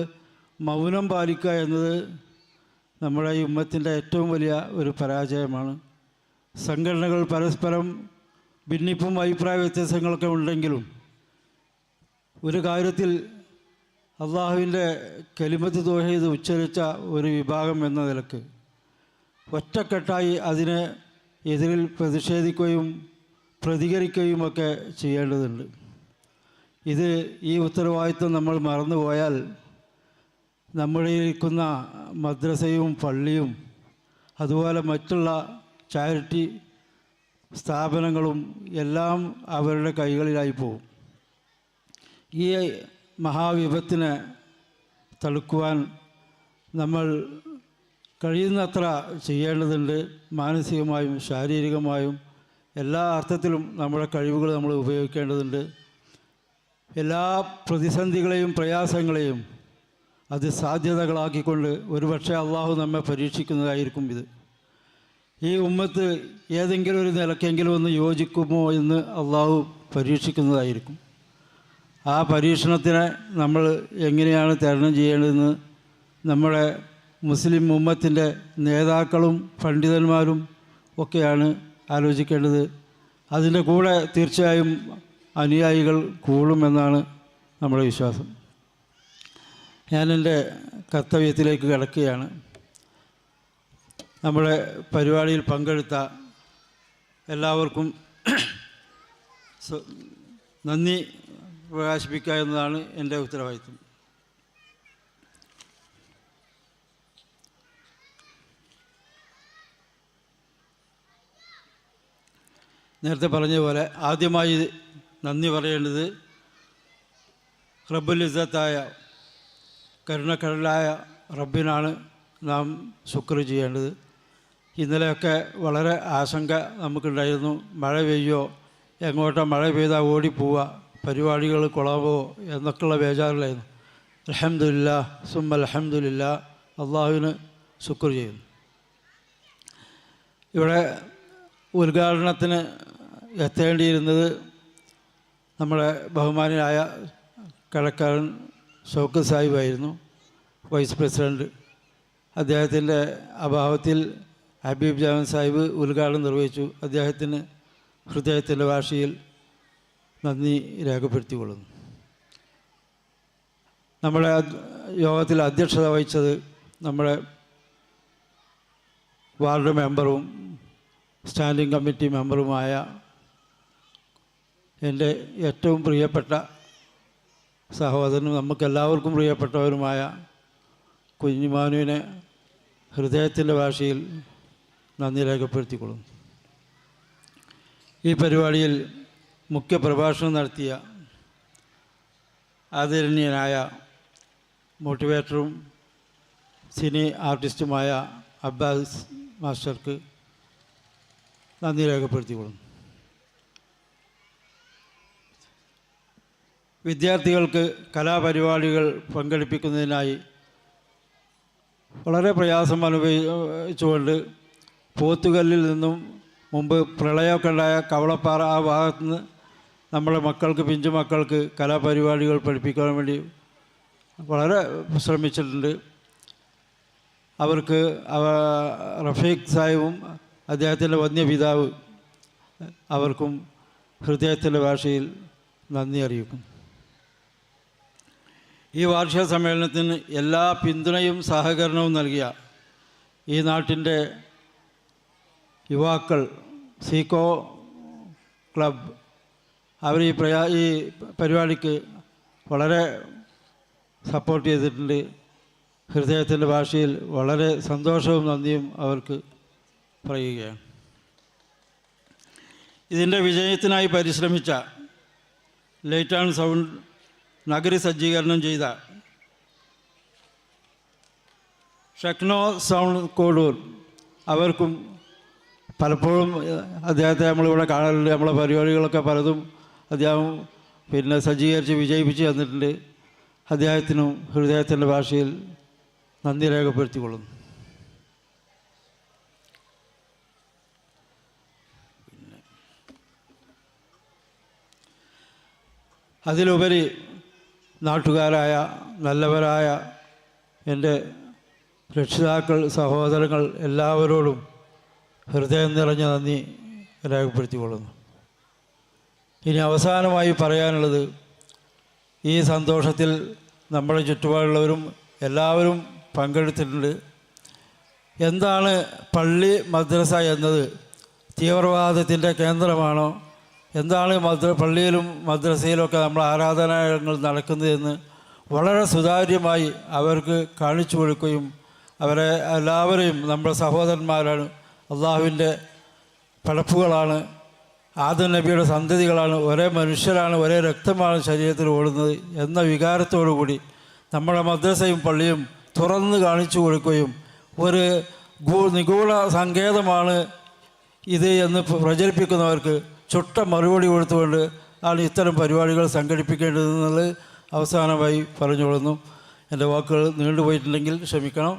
മൗനം പാലിക്കുക എന്നത് നമ്മുടെ ഈ ഉമ്മത്തിൻ്റെ ഏറ്റവും വലിയ ഒരു പരാജയമാണ്. സംഘടനകൾ പരസ്പരം ഭിന്നിപ്പും അഭിപ്രായ വ്യത്യാസങ്ങളൊക്കെ ഉണ്ടെങ്കിലും ഒരു കാര്യത്തിൽ അള്ളാഹുവിൻ്റെ കലിമത്ത് തൗഹീദ് ഉച്ചരിച്ച ഒരു വിഭാഗം എന്ന നിലക്ക് ഒറ്റക്കെട്ടായി അതിനെ എതിരിൽ പ്രതിഷേധിക്കുകയും പ്രതികരിക്കുകയുമൊക്കെ ചെയ്യേണ്ടതുണ്ട്. ഇത് ഈ ഉത്തരവാദിത്വം നമ്മൾ മറന്നുപോയാൽ നമ്മളിരിക്കുന്ന മദ്രസയും പള്ളിയും അതുപോലെ മറ്റുള്ള ചാരിറ്റി സ്ഥാപനങ്ങളും എല്ലാം അവരുടെ കൈകളിലായി പോകും. ഈ മഹാവിപത്തിനെ തടുക്കുവാൻ നമ്മൾ കഴിയുന്നത്ര ചെയ്യേണ്ടതുണ്ട്. മാനസികമായും ശാരീരികമായും എല്ലാ അർത്ഥത്തിലും നമ്മുടെ കഴിവുകൾ നമ്മൾ ഉപയോഗിക്കേണ്ടതുണ്ട്. എല്ലാ പ്രതിസന്ധികളെയും പ്രയാസങ്ങളെയും അത് സാധ്യതകളാക്കിക്കൊണ്ട് ഒരുപക്ഷെ അള്ളാഹു നമ്മെ പരീക്ഷിക്കുന്നതായിരിക്കും ഇത്. ഈ ഉമ്മത്ത് ഏതെങ്കിലും ഒരു നിലക്കെങ്കിലും ഒന്ന് യോജിക്കുമോ എന്ന് അള്ളാഹു പരീക്ഷിക്കുന്നതായിരിക്കും. ആ പരീക്ഷണത്തിനെ നമ്മൾ എങ്ങനെയാണ് തരണം ചെയ്യേണ്ടതെന്ന് നമ്മുടെ മുസ്ലിം ഉമ്മത്തിൻ്റെ നേതാക്കളും പണ്ഡിതന്മാരും ഒക്കെയാണ് ആലോചിക്കേണ്ടത്. അതിൻ്റെ കൂടെ തീർച്ചയായും അനുയായികൾ കൂടുമെന്നാണ് നമ്മുടെ വിശ്വാസം. ഞാൻ എൻ്റെ കർത്തവ്യത്തിലേക്ക് കിടക്കുകയാണ്. നമ്മുടെ പരിപാടിയിൽ പങ്കെടുത്ത എല്ലാവർക്കും നന്ദി പ്രകാശിപ്പിക്കുക എന്നതാണ് എൻ്റെ ഉത്തരവാദിത്വം. നേരത്തെ പറഞ്ഞതുപോലെ ആദ്യമായി നന്ദി പറയേണ്ടത് റബ്ബുൽ ഇസ്സത്തായ കരുണക്കടലായ റബ്ബിനാണ് നാം ശുക്ർ ചെയ്യേണ്ടത്. ഇന്നലെയൊക്കെ വളരെ ആശങ്ക നമുക്കുണ്ടായിരുന്നു. മഴ പെയ്യോ, എങ്ങോട്ടോ മഴ പെയ്താൽ ഓടിപ്പോവുക, പരിപാടികൾ കുളമോ എന്നൊക്കെയുള്ള ബേജാറിലായിരുന്നു. അൽഹംദുലില്ലാ സുമ്മ അൽഹംദുലില്ലാ, അള്ളാഹുവിന് ശുക്ർ ചെയ്യുന്നു. ഇവിടെ ഉദ്ഘാടനത്തിന് എത്തേണ്ടിയിരുന്നത് നമ്മുടെ ബഹുമാനായ കടക്കാരൻ ഷൗക്കത്ത് സാഹിബായിരുന്നു, വൈസ് പ്രസിഡൻറ്റ്. അദ്ദേഹത്തിൻ്റെ അഭാവത്തിൽ ഹബീബ് ജാമൻ സാഹിബ് ഉദ്ഘാടനം നിർവഹിച്ചു. അദ്ദേഹത്തിന് ഹൃദയത്തിൻ്റെ ഭാഷയിൽ നന്ദി രേഖപ്പെടുത്തിക്കൊള്ളുന്നു. നമ്മുടെ യോഗത്തിൽ അധ്യക്ഷത വഹിച്ചത് നമ്മുടെ വാർഡ് മെമ്പറും സ്റ്റാൻഡിംഗ് കമ്മിറ്റി മെമ്പറുമായ എൻ്റെ ഏറ്റവും പ്രിയപ്പെട്ട സഹോദരനും നമുക്കെല്ലാവർക്കും പ്രിയപ്പെട്ടവരുമായ കുഞ്ഞിമാനുവിനെ ഹൃദയത്തിൻ്റെ ഭാഷയിൽ നന്ദി രേഖപ്പെടുത്തിക്കൊള്ളുന്നു. ഈ പരിപാടിയിൽ മുഖ്യ പ്രഭാഷണം നടത്തിയ ആദരണീയനായ മോട്ടിവേറ്ററും സിനി ആർട്ടിസ്റ്റുമായ അബ്ബാസ് മാസ്റ്റർക്ക് നന്ദി രേഖപ്പെടുത്തിക്കൊള്ളുന്നു. വിദ്യാർത്ഥികൾക്ക് കലാപരിപാടികൾ പങ്കെടുപ്പിക്കുന്നതിനായി വളരെ പ്രയാസം അനുഭവിച്ചുകൊണ്ട് പോത്തുകല്ലിൽ നിന്നും മുമ്പ് പ്രളയമൊക്കെ ഉണ്ടായ കവളപ്പാറ ആ ഭാഗത്തു നിന്ന് നമ്മുടെ മക്കൾക്ക്, പിഞ്ചു മക്കൾക്ക് കലാപരിപാടികൾ പഠിപ്പിക്കാൻ വേണ്ടി വളരെ ശ്രമിച്ചിട്ടുണ്ട്. അവർക്ക് റഫീഖ് സാഹിബും അദ്ദേഹത്തിൻ്റെ വന്യപിതാവ് അവർക്കും ഹൃദയത്തിൻ്റെ ഭാഷയിൽ നന്ദി അറിയിക്കുന്നു. ഈ വാർഷിക സമ്മേളനത്തിന് എല്ലാ പിന്തുണയും സഹകരണവും നൽകിയ ഈ നാട്ടിൻ്റെ യുവാക്കൾ, സീക്കോ ക്ലബ്, അവർ ഈ പരിപാടിക്ക് വളരെ സപ്പോർട്ട് ചെയ്തിട്ടുണ്ട്. ഹൃദയത്തിൻ്റെ ഭാഷയിൽ വളരെ സന്തോഷവും നന്ദിയും അവർക്ക് പറയുകയാണ്. ഇതിൻ്റെ വിജയത്തിനായി പരിശ്രമിച്ച ലൈറ്റ് ആൻഡ് സൗണ്ട് നഗരി സജ്ജീകരണം ചെയ്ത ഷെക്നോ സൗണ്ട് കോഡൂർ അവർക്കും പലപ്പോഴും അദ്ദേഹത്തെ നമ്മളിവിടെ കാണലുണ്ട്. നമ്മളെ പരിപാടികളൊക്കെ പലതും അദ്ദേഹം സജ്ജീകരിച്ച് വിജയിപ്പിച്ച് തന്നിട്ടുണ്ട്. അദ്ദേഹത്തിനും ഹൃദയത്തിൻ്റെ ഭാഷയിൽ നന്ദി രേഖപ്പെടുത്തിക്കൊള്ളുന്നു. അതിലുപരി നാട്ടുകാരായ നല്ലവരായ എൻ്റെ രക്ഷിതാക്കൾ, സഹോദരങ്ങൾ എല്ലാവരോടും ഹൃദയം നിറഞ്ഞ നന്ദി രേഖപ്പെടുത്തിക്കൊള്ളുന്നു. ഇനി അവസാനമായി പറയാനുള്ളത്, ഈ സന്തോഷത്തിൽ നമ്മുടെ ചുറ്റുപാടുള്ളവരും എല്ലാവരും പങ്കെടുത്തിട്ടുണ്ട്. എന്താണ് പള്ളി മദ്രസ എന്നത്? തീവ്രവാദത്തിൻ്റെ കേന്ദ്രമാണോ? എന്താണ് പള്ളിയിലും മദ്രസയിലൊക്കെ നമ്മൾ ആരാധനാലയങ്ങൾ നടക്കുന്നതെന്ന് വളരെ സുതാര്യമായി അവർക്ക് കാണിച്ചു കൊടുക്കുകയും അവരെ എല്ലാവരെയും നമ്മുടെ സഹോദരന്മാരാണ്, അള്ളാഹുവിൻ്റെ പടപ്പുകളാണ്, ആദം നബിയുടെ സന്തതികളാണ്, ഒരേ മനുഷ്യരാണ്, ഒരേ രക്തമാണ് ശരീരത്തിൽ ഓടുന്നത് എന്ന വികാരത്തോടു കൂടി നമ്മുടെ മദ്രസയും പള്ളിയും തുറന്ന് കാണിച്ചു കൊടുക്കുകയും ഒരു നിഗൂഢ സങ്കേതമാണ് ഇത് എന്ന് പ്രചരിപ്പിക്കുന്നവർക്ക് ചുട്ട മറുപടി കൊടുത്തുകൊണ്ട് ആണ് ഇത്തരം പരിപാടികൾ സംഘടിപ്പിക്കേണ്ടതെന്നുള്ളത് അവസാനമായി പറഞ്ഞുകൊള്ളുന്നു. എൻ്റെ വാക്കുകൾ നീണ്ടുപോയിട്ടുണ്ടെങ്കിൽ ക്ഷമിക്കണം.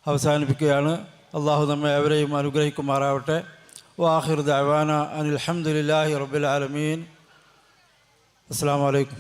അവസാനിപ്പിക്കുകയാണ്. അള്ളാഹു നമ്മെ അവരെയും അനുഗ്രഹിക്കുമാറാവട്ടെ. വാഹിർ ദഅവാന അനിൽ ഹംദുലില്ലാഹി റബ്ബിൽ ആലമീൻ. അസ്സലാമു അലൈക്കും.